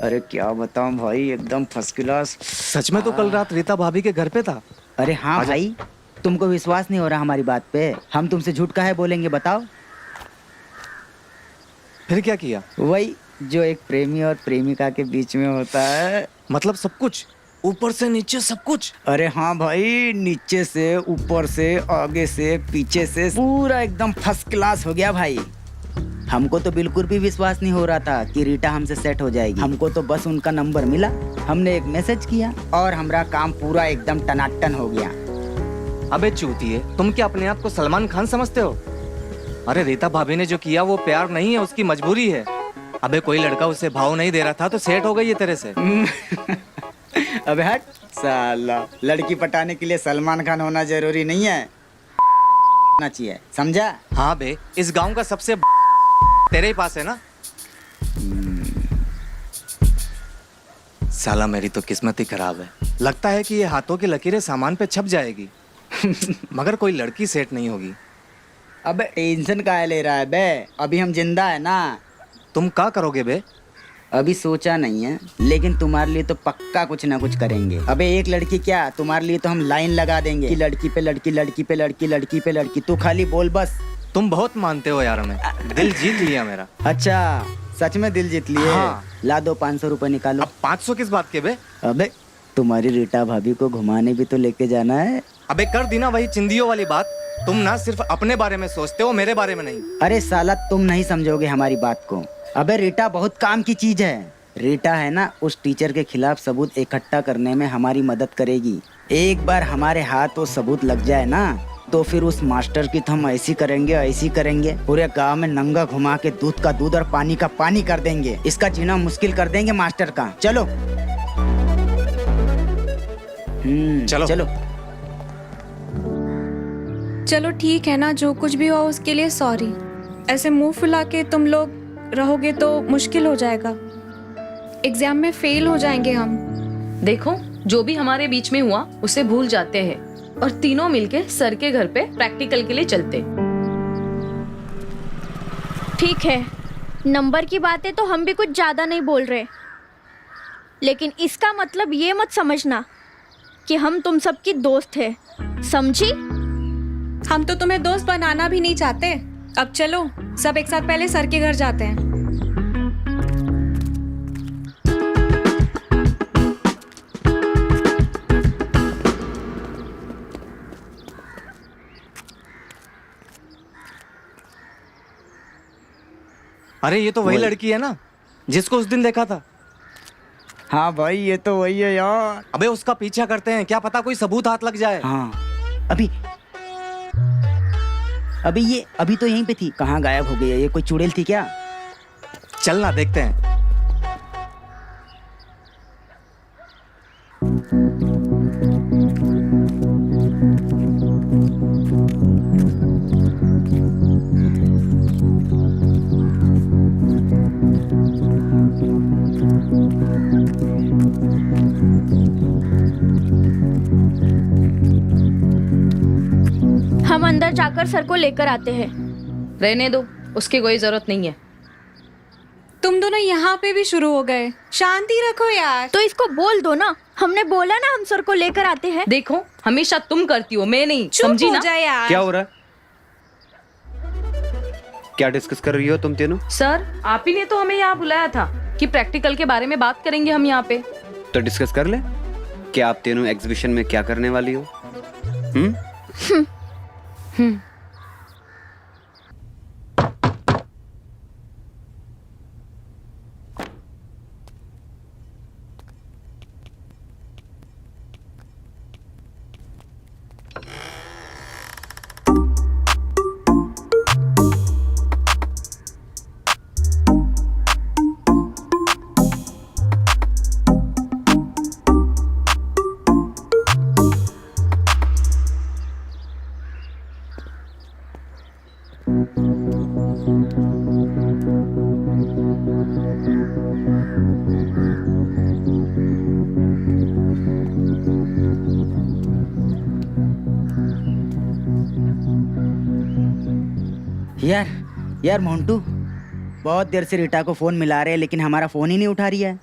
अरे क्या बताऊं भाई, एकदम फर्स्ट क्लास। सच में तो कल रात रीता भाभी के घर पे था। अरे हाँ भाई, तुमको विश्वास नहीं हो रहा हमारी बात पे? हम तुमसे झूठ काहे बोलेंगे बताओ? फिर क्या किया? वही जो एक प्रेमी और प्रेमिका के बीच में होता है। मतलब सब कुछ, ऊपर से नीचे सब कुछ? अरे हाँ भाई, नीचे से, ऊपर से, आगे से, पीछे से, पूरा एकदम फर्स्ट क्लास हो गया भाई। हमको तो बिल्कुल भी विश्वास नहीं हो रहा था कि रीटा हमसे सेट हो जाएगी। हमको तो बस उनका नंबर मिला, हमने एक मैसेज किया और हमारा काम पूरा एकदम टनाटन हो गया। अबे चूतिए, तुम क्या अपने आप को सलमान खान समझते हो? अरे रीता भाभी ने जो किया वो प्यार नहीं है, उसकी मजबूरी है। अबे कोई लड़का उसे भाव नहीं दे रहा था तो सेट हो गई है तेरे से। अबे हट साला, लड़की पटाने के लिए सलमान खान होना जरूरी नहीं है, होना चाहिए, समझा? हाँ बे, इस गांव का सबसे तेरे ही पास है ना। साला मेरी तो किस्मत ही खराब है। लगता है कि ये हाथों की लकीरें सामान पे छप जाएगी मगर कोई लड़की सेट नहीं होगी। अबे टेंशन काहे ले रहा है बे, अभी हम जिंदा है ना। तुम क्या करोगे बे? अभी सोचा नहीं है, लेकिन तुम्हारे लिए तो पक्का कुछ ना कुछ करेंगे। अबे एक लड़की क्या, तुम्हारे लिए तो हम लाइन लगा देंगे कि लड़की पे लड़की, लड़की पे लड़की, लड़की पे लड़की। तू खाली बोल बस। तुम बहुत मानते हो यार, हमें दिल जीत लिया मेरा। अच्छा सच में दिल जीत लिए? हाँ। ला दो 500 रुपए निकालो। अब 500 किस बात के बे? अबे तुम्हारी रीटा भाभी को घुमाने भी तो लेके जाना है। अबे कर दी ना वही चिंदियों वाली बात। तुम ना सिर्फ अपने बारे में सोचते हो, मेरे बारे में नहीं। अरे साला तुम नहीं समझोगे हमारी बात को। अबे रीटा बहुत काम की चीज है। रीटा है ना, उस टीचर के खिलाफ सबूत इकट्ठा करने में हमारी मदद करेगी। एक बार हमारे हाथ वो सबूत लग जाए ना, तो फिर उस मास्टर की तो हम ऐसी करेंगे, पूरे गांव में नंगा घुमा के दूध का दूध और पानी का पानी कर देंगे। इसका जीना मुश्किल कर देंगे मास्टर का। चलो चलो चलो चलो ठीक है ना, जो कुछ भी हुआ उसके लिए सॉरी। ऐसे मुंह फुला के तुम लोग रहोगे तो मुश्किल हो जाएगा, एग्जाम में फेल हो जाएंगे हम। देखो जो भी हमारे बीच में हुआ उसे भूल जाते हैं और तीनों मिलके सर के घर पे प्रैक्टिकल के लिए चलते। ठीक है, नंबर की बातें तो हम भी कुछ ज़्यादा नहीं बोल रहे, लेकिन इसका मतलब ये मत समझना कि हम तुम सबकी दोस्त है, समझी? हम तो तुम्हें दोस्त बनाना भी नहीं चाहते। अब चलो सब एक साथ पहले सर के घर जाते हैं। अरे ये तो वही लड़की है ना जिसको उस दिन देखा था। हाँ भाई ये तो वही है यार। अबे उसका पीछा करते हैं, क्या पता कोई सबूत हाथ लग जाए। हाँ अभी तो यहीं पे थी, कहाँ गायब हो गई है? ये कोई चुड़ैल थी क्या? चल ना देखते हैं। हम अंदर जाकर सर को लेकर आते हैं। रहने दो, उसकी कोई जरूरत नहीं है। तुम दोनों यहाँ पे भी शुरू हो गए, शांति रखो यार। तो इसको बोल दो ना, हमने बोला ना हम सर को लेकर आते हैं। देखो हमेशा तुम करती हो, मैं नहीं, चुप समझी हो ना? जाए यार। क्या हो रहा है? क्या डिस्कस कर रही हो तुम तीनों? सर आप ही ने तो हमें यहाँ बुलाया था कि प्रैक्टिकल के बारे में बात करेंगे हम यहाँ पे। तो डिस्कस कर ले कि आप तीनों एग्जीबिशन में क्या करने वाली हो। यार मोंटू, बहुत देर से रीटा को फ़ोन मिला रहे हैं लेकिन हमारा फ़ोन ही नहीं उठा रही है।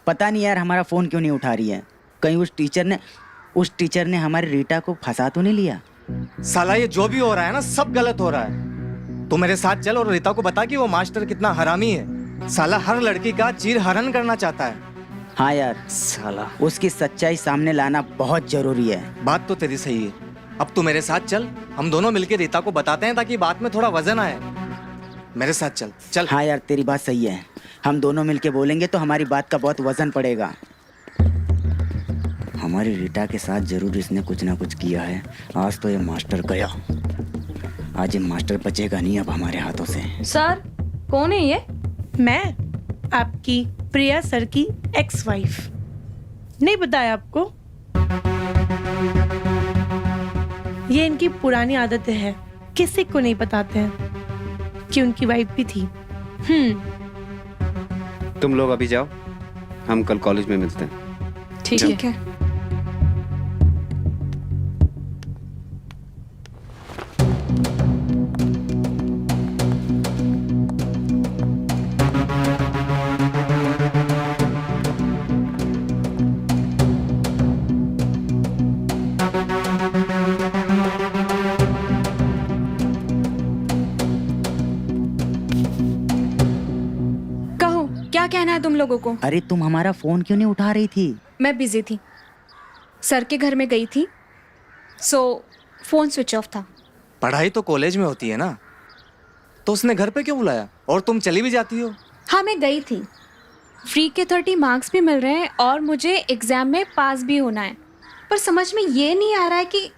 पता नहीं यार हमारा फ़ोन क्यों नहीं उठा रही है। कहीं उस टीचर ने हमारी रीटा को फंसा तो नहीं लिया? साला ये जो भी हो रहा है ना सब गलत हो रहा है। तू मेरे साथ चल और रीता को बता कि वो मास्टर कितना हरामी है। साला हर लड़की का चीर हरण करना चाहता है। हाँ यार, साला उसकी सच्चाई सामने लाना बहुत जरूरी है। बात तो तेरी सही है। अब तू मेरे साथ चल, हम दोनों मिलके रीता को बताते हैं ताकि बात में थोड़ा वजन आए। मेरे साथ चल चल। हाँ यार तेरी बात सही है, हम दोनों मिलके बोलेंगे तो हमारी बात का बहुत वजन पड़ेगा। हमारी रीटा के साथ जरूर इसने कुछ ना कुछ किया है। आज तो ये मास्टर गया, आज ये मास्टर बचेगा नहीं अब हमारे हाथों से। सर कौन है ये? मैं आपकी प्रिया सर की एक्स वाइफ। नहीं बताया आपको? ये इनकी पुरानी आदत है, किसी को नहीं बताते हैं कि उनकी वाइफ भी थी। तुम लोग अभी जाओ, हम कल कॉलेज में मिलते हैं। ठीक है। क्या कहना है तुम लोगों को? अरे तुम हमारा फोन क्यों नहीं उठा रही थी? मैं बिजी थी, सर के घर में गई थी, सो फोन स्विच ऑफ था। पढ़ाई तो कॉलेज में होती है ना, तो उसने घर पे क्यों बुलाया? और तुम चली भी जाती हो। हाँ मैं गई थी, फ्री के 30 मार्क्स भी मिल रहे हैं और मुझे एग्जाम में पास भी होना है, पर समझ में ये नहीं आ रहा है कि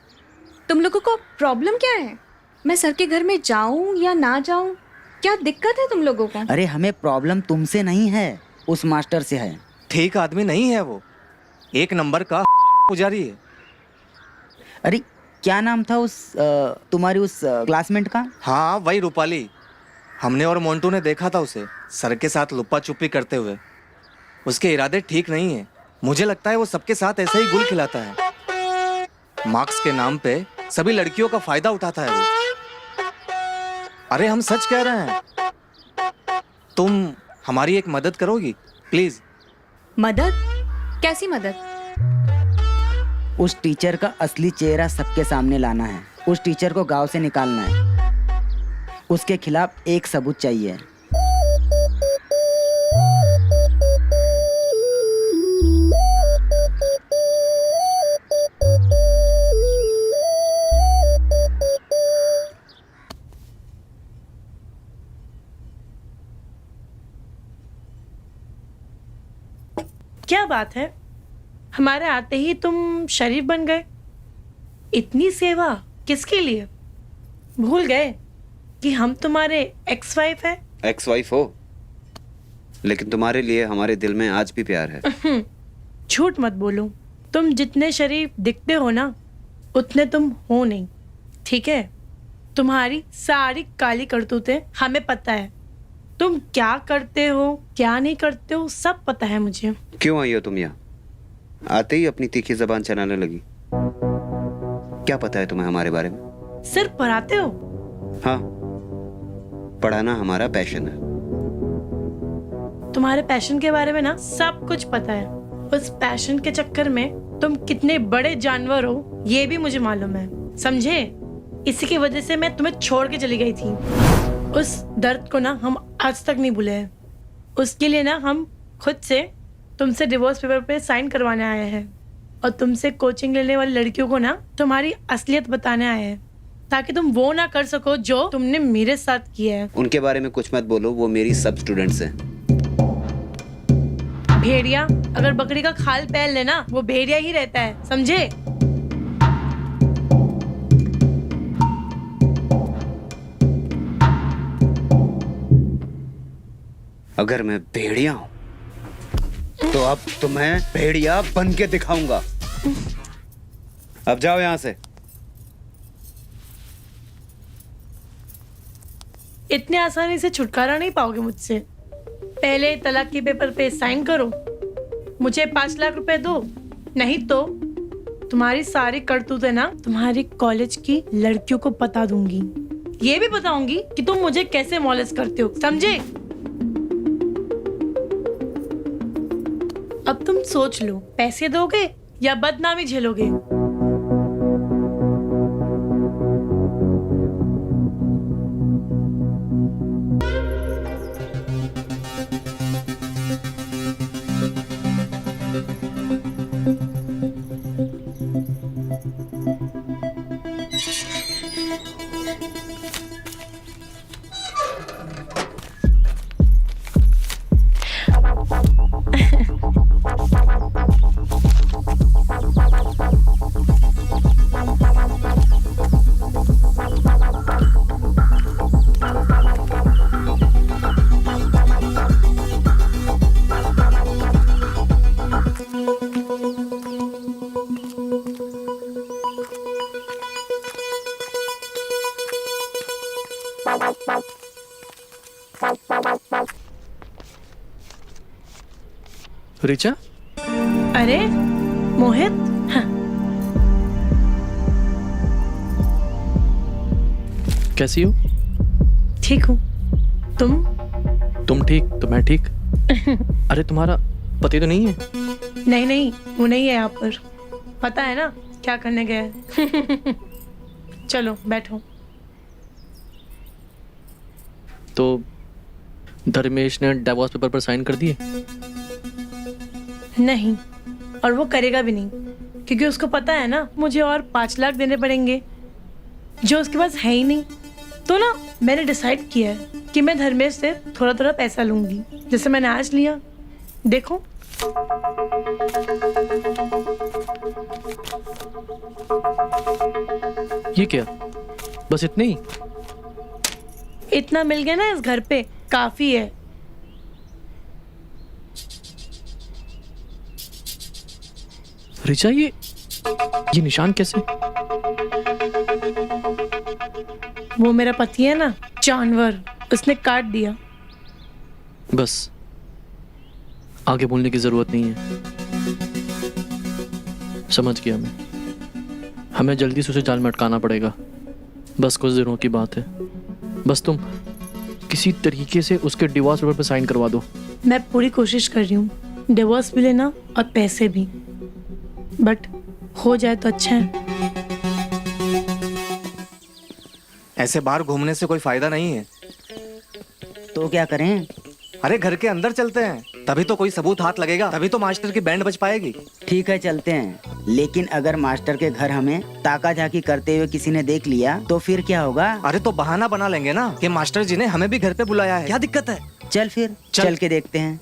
तुम लोगों को प्रॉब्लम क्या है। मैं सर के घर में जाऊं या ना जाऊं, क्या दिक्कत है तुम लोगों को? अरे हमें प्रॉब्लम तुमसे नहीं है, उस मास्टर से है। ठीक आदमी नहीं है वो, एक नंबर का पुजारी है। अरे क्या नाम था उस तुम्हारी उस क्लासमेट का? हाँ वही रूपाली। हमने और मोंटू ने देखा था उसे सर के साथ लुप्पा छुपी करते हुए। उसके इरादे ठीक नहीं है, मुझे लगता है वो सबके साथ ऐसे ही गुल खिलाता है। मार्क्स के नाम पे सभी लड़कियों का फायदा उठाता है वो। अरे हम सच कह रहे हैं। तुम हमारी एक मदद करोगी प्लीज? मदद? कैसी मदद? उस टीचर का असली चेहरा सबके सामने लाना है। उस टीचर को गांव से निकालना है। उसके खिलाफ एक सबूत चाहिए। क्या बात है, हमारे आते ही तुम शरीफ बन गए। इतनी सेवा किसके लिए? भूल गए कि हम तुम्हारे एक्स वाइफ है। एक्स वाइफ हो, लेकिन तुम्हारे लिए हमारे दिल में आज भी प्यार है। झूठ मत बोलो। तुम जितने शरीफ दिखते हो ना, उतने तुम हो नहीं, ठीक है? तुम्हारी सारी काली करतूतें हमें पता है। तुम क्या करते हो, क्या नहीं करते हो, सब पता है मुझे। क्यों आई हो तुम यहाँ? आते ही अपनी तीखी जबान चलाने लगी। क्या पता है तुम्हें हमारे बारे में? सिर्फ पढ़ाते हो? हाँ, पढ़ाना हमारा पैशन है। तुम्हारे पैशन के बारे में ना सब कुछ पता है। उस पैशन के चक्कर में तुम कितने बड़े जानवर हो ये भी मुझे मालूम है, समझे? इसी की वजह से मैं तुम्हें छोड़ के चली गई थी। उस दर्द को ना हम आज तक नहीं भूले हैं। उसके लिए ना हम खुद से तुमसे डिवोर्स पेपर पे साइन करवाने आए हैं और तुमसे कोचिंग लेने वाली लड़कियों को ना तुम्हारी असलियत बताने आए हैं, ताकि तुम वो ना कर सको जो तुमने मेरे साथ किया है। उनके बारे में कुछ मत बोलो, वो मेरी सब स्टूडेंट्स हैं। भेड़िया अगर बकरी का खाल पहन लेना, वो भेड़िया ही रहता है, समझे? अगर मैं भेड़िया हूं तो अब तुम्हें भेड़िया बन के दिखाऊंगा। अब जाओ यहां से। इतने आसानी से छुटकारा नहीं पाओगे मुझसे। पहले तलाक के पेपर पे साइन करो, मुझे 5 लाख रुपए दो, नहीं तो तुम्हारी सारी करतूतें ना तुम्हारी कॉलेज की लड़कियों को बता दूंगी। ये भी बताऊंगी कि तुम मुझे कैसे मॉलेस्ट करते हो, समझे? अब तुम सोच लो, पैसे दोगे या बदनामी झेलोगे? ऋचा? अरे मोहित, हाँ। कैसी हो? ठीक हूँ, तुम ठीक तो मैं ठीक। अरे तुम्हारा पति तो नहीं है? नहीं नहीं, वो नहीं है यहाँ पर। पता है ना क्या करने गया है। चलो बैठो। तो धर्मेश ने डिवोर्स पेपर पर साइन कर दिए? नहीं, और वो करेगा भी नहीं, क्योंकि उसको पता है ना मुझे और 5 लाख देने पड़ेंगे जो उसके पास है ही नहीं। तो ना मैंने डिसाइड किया है कि मैं धर्मेश से थोड़ा थोड़ा पैसा लूंगी, जैसे मैंने आज लिया। देखो, ये क्या? बस इतने ही? इतना मिल गया ना इस घर पे, काफी है। ऋचा, ये निशान कैसे? वो मेरा पति है ना, जानवर, उसने काट दिया। बस, आगे बोलने की जरूरत नहीं है। समझ गया मैं। हमें जल्दी से उसे जाल में अटकाना पड़ेगा। बस कुछ दिनों की बात है। बस तुम किसी तरीके से उसके डिवोर्स पेपर पर साइन करवा दो। मैं पूरी कोशिश कर रही हूँ, डिवोर्स भी लेना और पैसे भी, बट हो जाए तो अच्छा है। ऐसे बाहर घूमने से कोई फायदा नहीं है। तो क्या करें? अरे घर के अंदर चलते हैं, तभी तो कोई सबूत हाथ लगेगा, तभी तो मास्टर की बैंड बज पाएगी। ठीक है चलते हैं, लेकिन अगर मास्टर के घर हमें ताका झाकी करते हुए किसी ने देख लिया तो फिर क्या होगा? अरे तो बहाना बना लेंगे ना कि मास्टर जी ने हमें भी घर पे बुलाया है, क्या दिक्कत है? चल फिर चल के देखते हैं।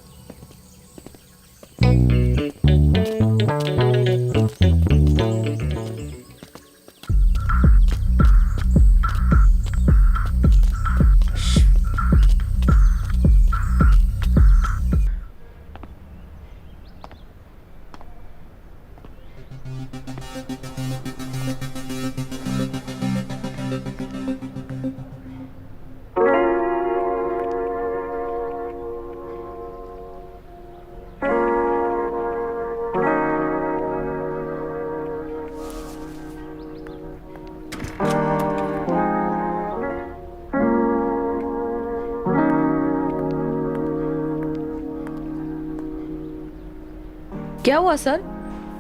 क्या हुआ सर?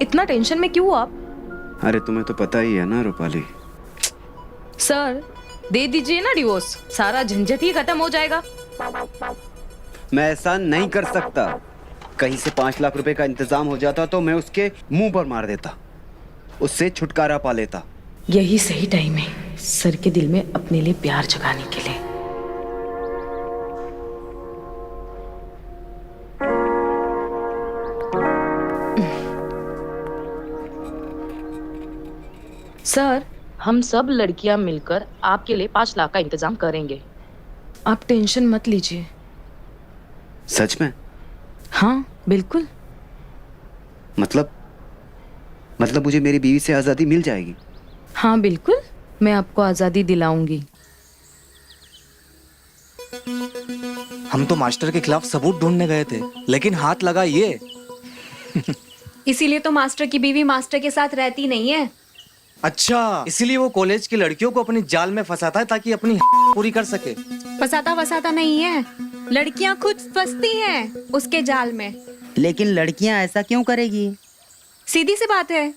इतना टेंशन में क्यों आप? अरे तुम्हें तो पता ही है ना रूपाली। सर दे दीजिए ना डिवोर्स, सारा झंझट ही खत्म हो जाएगा। मैं ऐसा नहीं कर सकता। कहीं से 5 लाख रुपए का इंतजाम हो जाता तो मैं उसके मुंह पर मार देता, उससे छुटकारा पा लेता। यही सही टाइम है सर के दिल में अपने लिए प्यार जगाने के लिए। सर हम सब लड़कियां मिलकर आपके लिए 5 लाख का इंतजाम करेंगे, आप टेंशन मत लीजिए। सच में? हाँ बिल्कुल। मतलब मुझे मेरी बीवी से आजादी मिल जाएगी? हाँ बिल्कुल, मैं आपको आजादी दिलाऊंगी। हम तो मास्टर के खिलाफ सबूत ढूंढने गए थे, लेकिन हाथ लगा ये। इसीलिए तो मास्टर की बीवी मास्टर के साथ रहती नहीं है। अच्छा, इसीलिए वो कॉलेज की लड़कियों को अपनी जाल में फंसाता है ताकि अपनी पूरी कर सके। फसाता नहीं है, लड़कियां खुद फंसती हैं उसके जाल में। लेकिन लड़कियां ऐसा क्यों करेगी? सीधी सी बात है,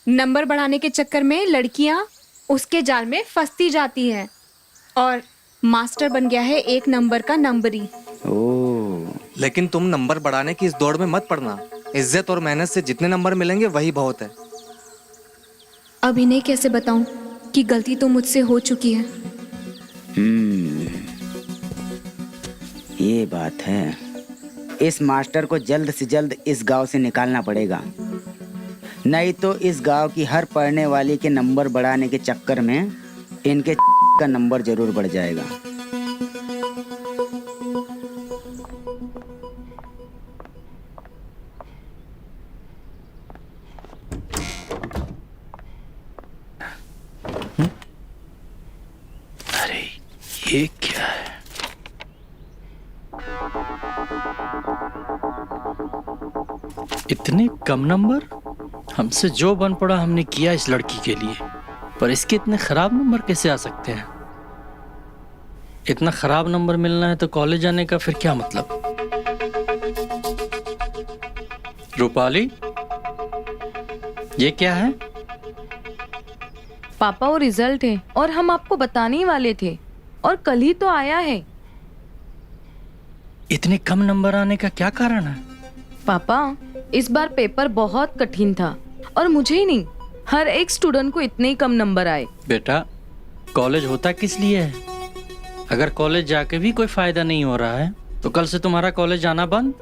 नंबर बढ़ाने के चक्कर में लड़कियां उसके जाल में फंसती जाती हैं और मास्टर बन गया है 1 नंबर का नंबरी। ओह। लेकिन तुम नंबर बढ़ाने की इस दौड़ में मत पड़ना। इज्जत और मेहनत से जितने नंबर मिलेंगे वही बहुत है। अब इन्हें कैसे बताऊं कि गलती तो मुझसे हो चुकी है। ये बात है। इस मास्टर को जल्द से जल्द इस गांव से निकालना पड़ेगा, नहीं तो इस गांव की हर पढ़ने वाली के नंबर बढ़ाने के चक्कर में इनके का नंबर जरूर बढ़ जाएगा। अरे ये क्या है? इतने कम नंबर? हमसे जो बन पड़ा हमने किया इस लड़की के लिए, पर इसके इतने खराब नंबर कैसे आ सकते हैं? इतना खराब नंबर मिलना है तो कॉलेज जाने का फिर क्या मतलब? रूपाली, ये क्या है? पापा वो रिजल्ट है और हम आपको बताने ही वाले थे और कल ही तो आया है। इतने कम नंबर आने का क्या कारण है? पापा इस बार पेपर बहुत कठिन था और मुझे ही नहीं, हर एक स्टूडेंट को इतने ही कम नंबर आए। बेटा, कॉलेज होता किस लिए है? अगर कॉलेज जाके भी कोई फायदा नहीं हो रहा है तो कल से तुम्हारा कॉलेज जाना बंद।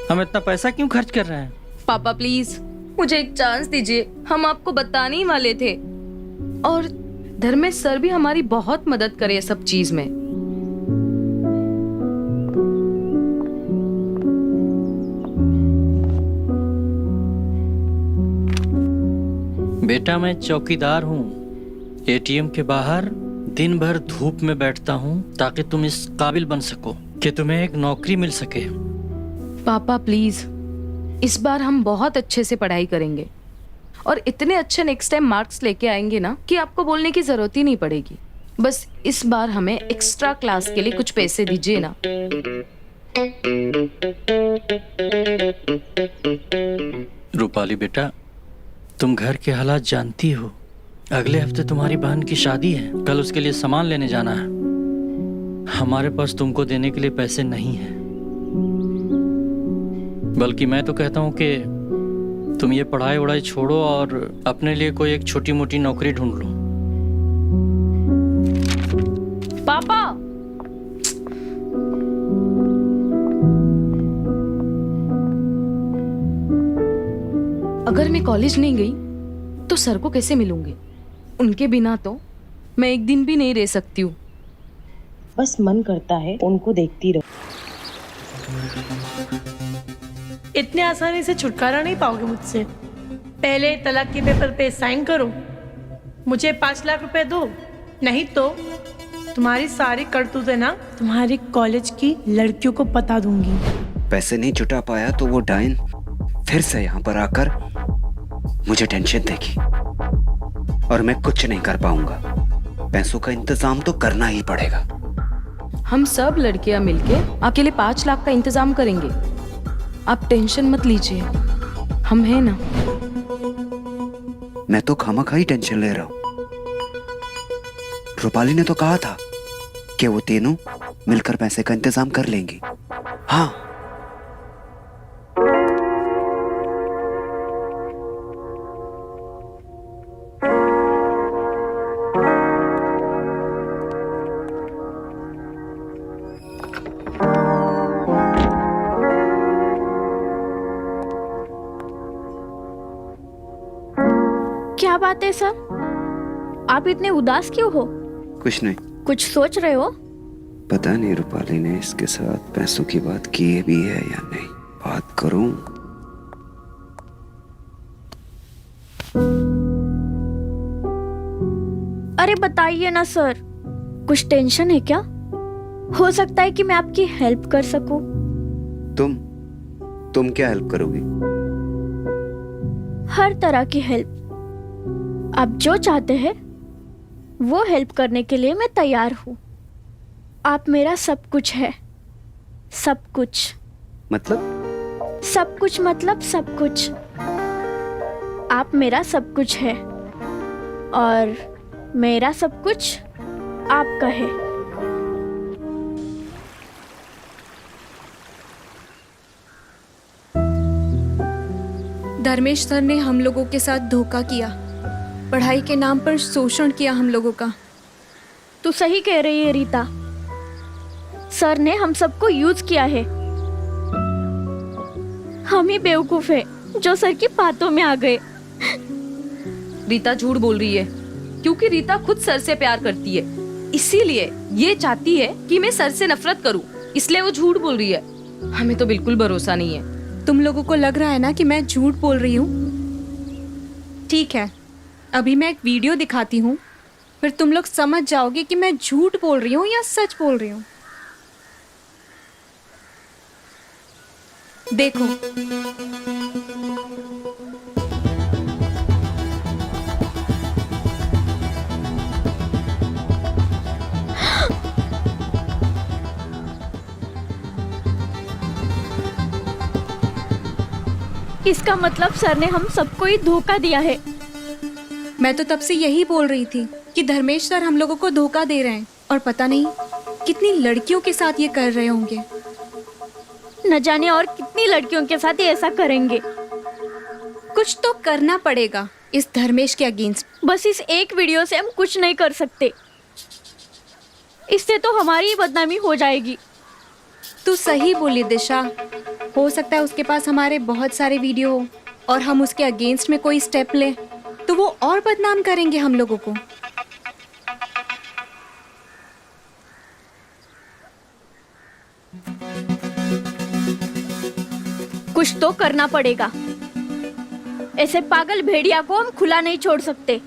हम इतना पैसा क्यों खर्च कर रहे हैं? पापा प्लीज मुझे एक चांस दीजिए, हम आपको बताने ही वाले थे और धर्मेश सर भी हमारी बहुत मदद करे सब चीज में। बेटा, मैं चौकीदार हूँ। एटीएम के बाहर दिन भर धूप में बैठता हूँ ताकि तुम इस काबिल बन सको कि तुम्हें एक नौकरी मिल सके। पापा प्लीज इस बार हम बहुत अच्छे से पढ़ाई करेंगे और इतने अच्छे नेक्स्ट टाइम मार्क्स लेके आएंगे ना कि आपको बोलने की जरूरत ही नहीं पड़ेगी। बस इस बार हमें एक्स्ट्रा क्लास के लिए कुछ पैसे दीजिए ना। रूपाली बेटा, तुम घर के हालात जानती हो। अगले हफ्ते तुम्हारी बहन की शादी है, कल उसके लिए सामान लेने जाना है। हमारे पास तुमको देने के लिए पैसे नहीं हैं। बल्कि मैं तो कहता हूँ कि तुम ये पढ़ाई वढ़ाई छोड़ो और अपने लिए कोई एक छोटी मोटी नौकरी ढूंढ लो। पापा, अगर मैं कॉलेज नहीं गई तो सर को कैसे मिलूंगी? उनके बिना तो मैं एक दिन भी नहीं रह सकती हूँ। बस मन करता है उनको देखती रहो। इतने आसानी से छुटकारा नहीं पाओगे मुझसे। पहले तलाक के पेपर पे साइन करो, मुझे 5 लाख रुपए दो, नहीं तो तुम्हारी सारी करतूतें ना तुम्हारी कॉलेज की लड़कियों को बता दूंगी। पैसे नहीं जुटा पाया तो वो डायन फिर से यहाँ पर आकर मुझे टेंशन देगी और मैं कुछ नहीं कर पाऊंगा। पैसों का इंतजाम तो करना ही पड़ेगा। हम सब लड़कियां मिलके अकेले 5 लाख का इंतजाम करेंगे। आप टेंशन मत लीजिए, हम हैं ना। मैं तो खामखा ही टेंशन ले रहा हूँ। रूपाली ने तो कहा था कि वो तीनों मिलकर पैसे का इंतजाम कर लेंगी। हाँ, क्या बात है सर, आप इतने उदास क्यों हो? कुछ नहीं। कुछ सोच रहे हो? पता नहीं रूपाली ने इसके साथ पैसों की बात की भी है या नहीं। बात करूं? अरे बताइए ना सर, कुछ टेंशन है क्या? हो सकता है कि मैं आपकी हेल्प कर सकूं। तुम क्या हेल्प करोगी? हर तरह की हेल्प। आप जो चाहते हैं वो हेल्प करने के लिए मैं तैयार हूँ। आप मेरा सब कुछ है। सब कुछ मतलब? सब कुछ मतलब सब कुछ। आप मेरा सब कुछ है और मेरा सब कुछ आपका है। धर्मेश सर ने हम लोगों के साथ धोखा किया, पढ़ाई के नाम पर शोषण किया हम लोगों का। तू सही कह रही है रीता, सर ने हम सबको यूज किया है। हम ही बेवकूफ है जो सर की बातों में आ गए। रीता झूठ बोल रही है क्योंकि रीता खुद सर से प्यार करती है, इसीलिए ये चाहती है कि मैं सर से नफरत करूं, इसलिए वो झूठ बोल रही है। हमें तो बिल्कुल भरोसा नहीं है। तुम लोगों को लग रहा है ना कि मैं झूठ बोल रही हूँ? ठीक है, अभी मैं एक वीडियो दिखाती हूँ, फिर तुम लोग समझ जाओगे कि मैं झूठ बोल रही हूँ या सच बोल रही हूँ। देखो। इसका मतलब सर ने हम सबको ही धोखा दिया है। मैं तो तब से यही बोल रही थी कि धर्मेश सर हम लोगों को धोखा दे रहे हैं और पता नहीं कितनी लड़कियों के साथ ये कर रहे होंगे। न जाने और कितनी लड़कियों के साथ ये ऐसा करेंगे। कुछ तो करना पड़ेगा इस धर्मेश के अगेंस्ट। बस इस एक वीडियो से हम कुछ नहीं कर सकते, इससे तो हमारी ही बदनामी हो जाएगी। तू सही बोली दिशा, हो सकता है उसके पास हमारे बहुत सारे वीडियो हो और हम उसके अगेंस्ट में कोई स्टेप लें तो वो और बदनाम करेंगे हम लोगों को। कुछ तो करना पड़ेगा। ऐसे पागल भेड़िया को हम खुला नहीं छोड़ सकते,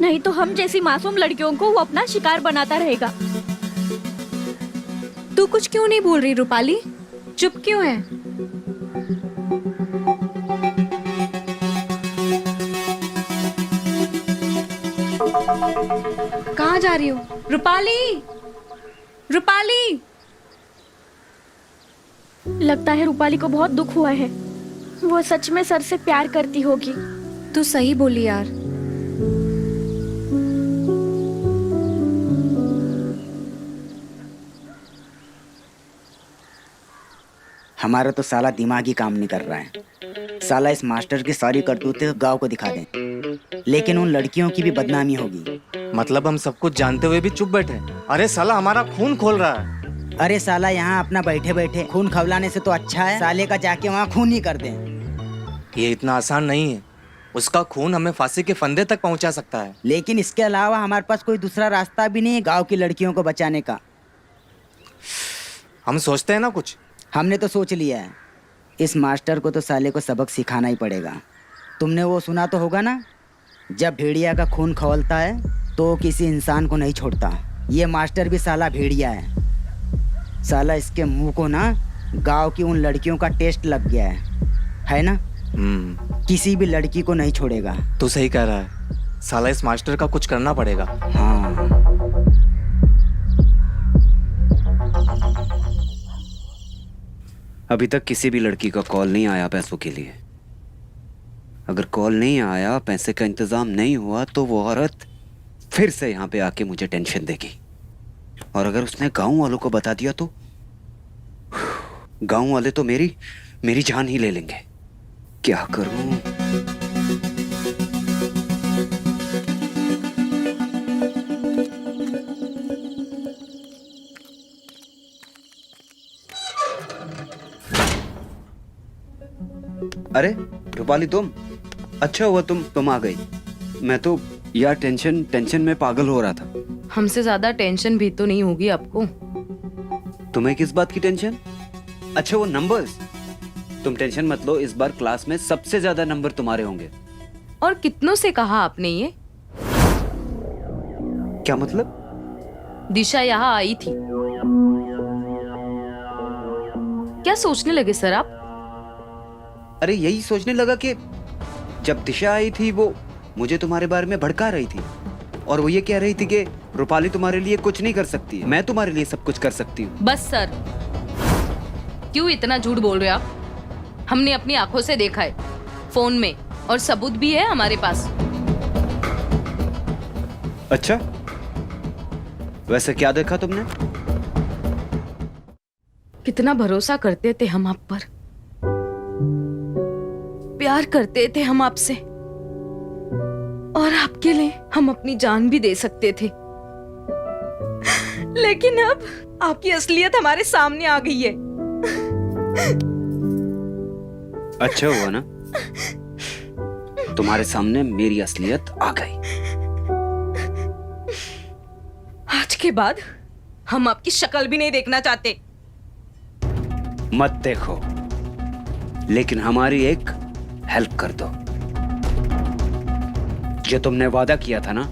नहीं तो हम जैसी मासूम लड़कियों को वो अपना शिकार बनाता रहेगा। तू कुछ क्यों नहीं बोल रही रूपाली? चुप क्यों है? कहाँ जा रही हो? रूपाली, रूपाली। लगता है रूपाली को बहुत दुख हुआ है। वो सच में सर से प्यार करती होगी। तू सही बोली यार। हमारा तो साला दिमाग ही काम नहीं कर रहा है। साला इस मास्टर की सारी करतूतें गांव को दिखा दें, लेकिन उन लड़कियों की भी बदनामी होगी। मतलब हम सब कुछ जानते हुए भी चुप बैठे। अरे साला हमारा खून खोल रहा है। अरे साला यहाँ अपना बैठे बैठे खून खवलाने से तो अच्छा है साले का जाके वहाँ खून ही कर दें। ये इतना आसान नहीं है। उसका खून हमें फांसी के फंदे तक पहुंचा सकता है। लेकिन इसके अलावा हमारे पास कोई दूसरा रास्ता भी नहीं है गांव की लड़कियों को बचाने का। हम सोचते हैं ना कुछ। हमने तो सोच लिया है। इस मास्टर को तो साले को सबक सिखाना ही पड़ेगा। तुमने वो सुना तो होगा ना, जब भेड़िया का खून खौलता है तो किसी इंसान को नहीं छोड़ता। ये मास्टर भी साला भेड़िया है। साला इसके मुंह को ना गांव की उन लड़कियों का टेस्ट लग गया है ना? किसी भी लड़की को नहीं छोड़ेगा। तू सही कह रहा है। साला इस मास्टर का कुछ करना पड़ेगा। हाँ। अभी तक किसी भी लड़की का कॉल नहीं आया पैसों के लिए। अगर कॉल नहीं आया, पैसे का इंतजाम नहीं हुआ, तो वो औरत फिर से यहाँ पे आके मुझे टेंशन देगी। और अगर उसने गांव वालों को बता दिया तो गांव वाले तो मेरी जान ही ले लेंगे। क्या करूं? अरे रूपाली, तुम? अच्छा हुआ तुम आ गई। मैं तो यार टेंशन में पागल हो रहा था। हमसे ज्यादा टेंशन भी तो नहीं होगी आपको। तुम्हें किस बात की टेंशन? अच्छा वो नंबर्स। तुम टेंशन मत लो, इस बार क्लास में सबसे ज्यादा नंबर तुम्हारे होंगे। और कितनों से कहा आपने ये? क्या मतलब? दिशा यहाँ आई थी। क्या सोचने लगे सर आप? अरे यही सोचने लगा कि जब दिशा आई थी वो मुझे तुम्हारे बारे में भड़का रही थी, और वो ये कह रही थी कि रूपाली तुम्हारे लिए कुछ नहीं कर सकती, मैं तुम्हारे लिए सब कुछ कर सकती हूँ। बस सर, क्यों इतना झूठ बोल रहे हो आप? हमने अपनी आंखों से देखा है, फोन में, और सबूत भी है हमारे पास। अच्छा, वैसे क्या देखा तुमने? कितना भरोसा करते थे हम आप पर, प्यार करते थे हम आपसे, और आपके लिए हम अपनी जान भी दे सकते थे। लेकिन अब आपकी असलियत हमारे सामने आ गई है। अच्छा हुआ ना, तुम्हारे सामने मेरी असलियत आ गई। आज के बाद हम आपकी शक्ल भी नहीं देखना चाहते। मत देखो, लेकिन हमारी एक हेल्प कर दो। जो तुमने वादा किया था ना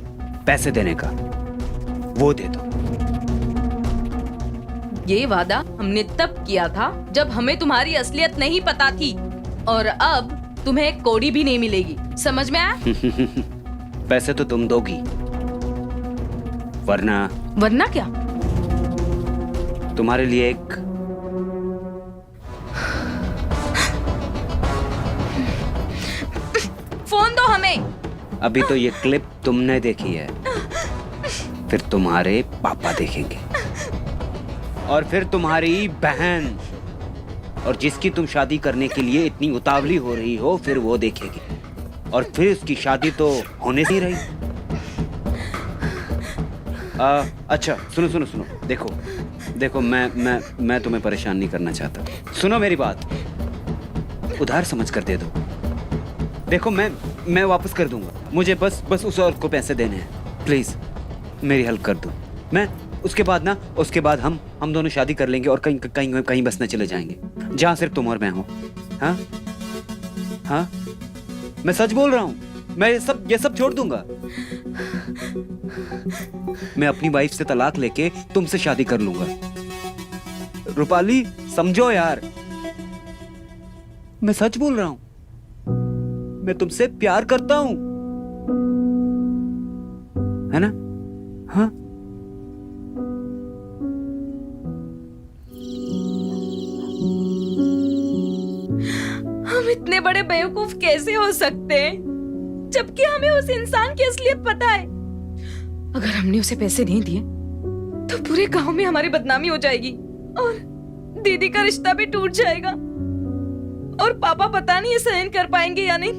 पैसे देने का, वो दे दो। ये वादा हमने तब किया था जब हमें तुम्हारी असलियत नहीं पता थी, और अब तुम्हें एक कौड़ी भी नहीं मिलेगी। समझ में आया? पैसे तो तुम दोगी, वरना क्या? तुम्हारे लिए एक फोन दो हमें। अभी तो ये क्लिप तुमने देखी है, फिर तुम्हारे पापा देखेंगे, और फिर तुम्हारी बहन, और जिसकी तुम शादी करने के लिए इतनी उतावली हो रही हो, फिर वो देखेगी, और फिर उसकी शादी तो होने नहीं रही। अच्छा सुनो, देखो मैं तुम्हें परेशान नहीं करना चाहता। सुनो मेरी बात, उधार समझ कर दे दो। देखो मैं वापस कर दूंगा, मुझे बस उस औरत को पैसे देने हैं। प्लीज मेरी हेल्प कर दो। मैं उसके बाद हम दोनों शादी कर लेंगे और कहीं बसने चले जाएंगे, जहां सिर्फ तुम और मैं हो। हाँ, मैं सच बोल रहा हूँ। मैं ये सब छोड़ दूंगा। मैं अपनी वाइफ से तलाक लेके तुमसे शादी कर लूंगा। रूपाली समझो यार, मैं सच बोल रहा हूं। मैं तुमसे प्यार करता हूं। है ना? हाँ हम इतने बड़े बेवकूफ कैसे हो सकते हैं, जबकि हमें उस इंसान की असलियत पता है। अगर हमने उसे पैसे नहीं दिए तो पूरे गांव में हमारी बदनामी हो जाएगी और दीदी का रिश्ता भी टूट जाएगा और पापा पता नहीं ये सहन कर पाएंगे या नहीं।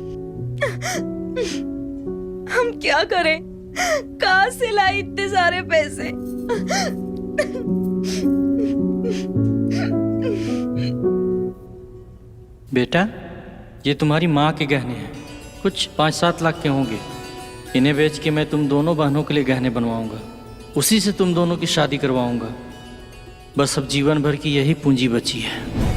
हम क्या करें? कहां से लाए इतने सारे पैसे? बेटा, ये तुम्हारी माँ के गहने हैं, कुछ 5-7 लाख के होंगे। इन्हें बेच के मैं तुम दोनों बहनों के लिए गहने बनवाऊंगा, उसी से तुम दोनों की शादी करवाऊंगा। बस अब जीवन भर की यही पूंजी बची है।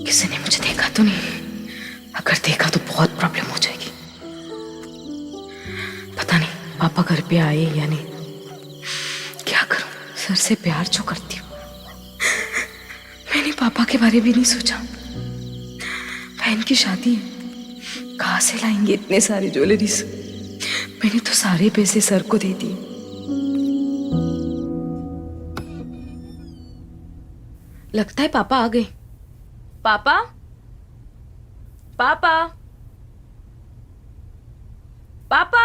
किसी ने मुझे देखा तो नहीं? अगर देखा तो बहुत प्रॉब्लम हो जाएगी। पता नहीं पापा घर पे आए या नहीं। क्या करूं? सर से प्यार जो करती हूँ। मैंने पापा के बारे में नहीं सोचा। बहन की शादी है, कहाँ से लाएंगे इतने सारे ज्वेलरीज? मैंने तो सारे पैसे सर को दे दिए। लगता है पापा आ गए। पापा, पापा, पापा,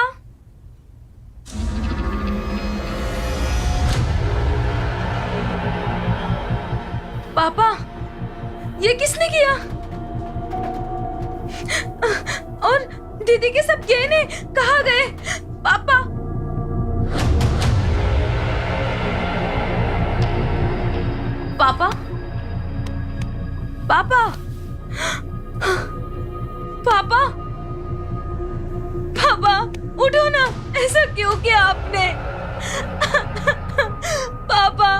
पापा, ये किसने किया? और दीदी के सब गहने कहाँ गए? पापा, पापा, पापा, पापा, पापा, उठो ना। ऐसा क्यों किया आपने? पापा,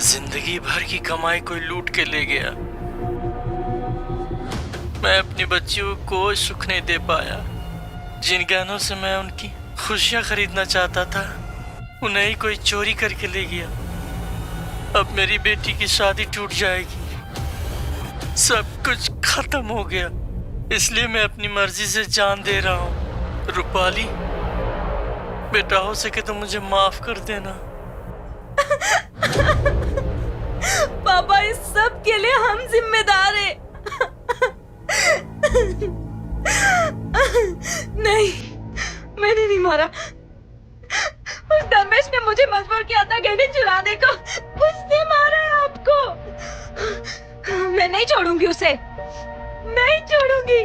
जिंदगी भर की कमाई कोई लूट के ले गया। मैं अपनी बच्चियों को कोई सुख नहीं दे पाया। जिन गहनों से मैं उनकी खुशियां खरीदना चाहता था, उन्हें ही कोई चोरी करके ले गया। अब मेरी बेटी की शादी टूट जाएगी। सब कुछ खत्म हो गया, इसलिए मैं अपनी मर्जी से जान दे रहा हूँ। रूपाली, बेटा हो सके तो मुझे माफ कर देना। पापा, इस सब के लिए हम जिम्मेदार हैं। नहीं, मैंने नहीं मारा। उस धर्मेश ने मुझे मजबूर किया था गहने चुराने को। उसने मारा है आपको। मैं नहीं छोड़ूंगी उसे, नहीं छोड़ूंगी।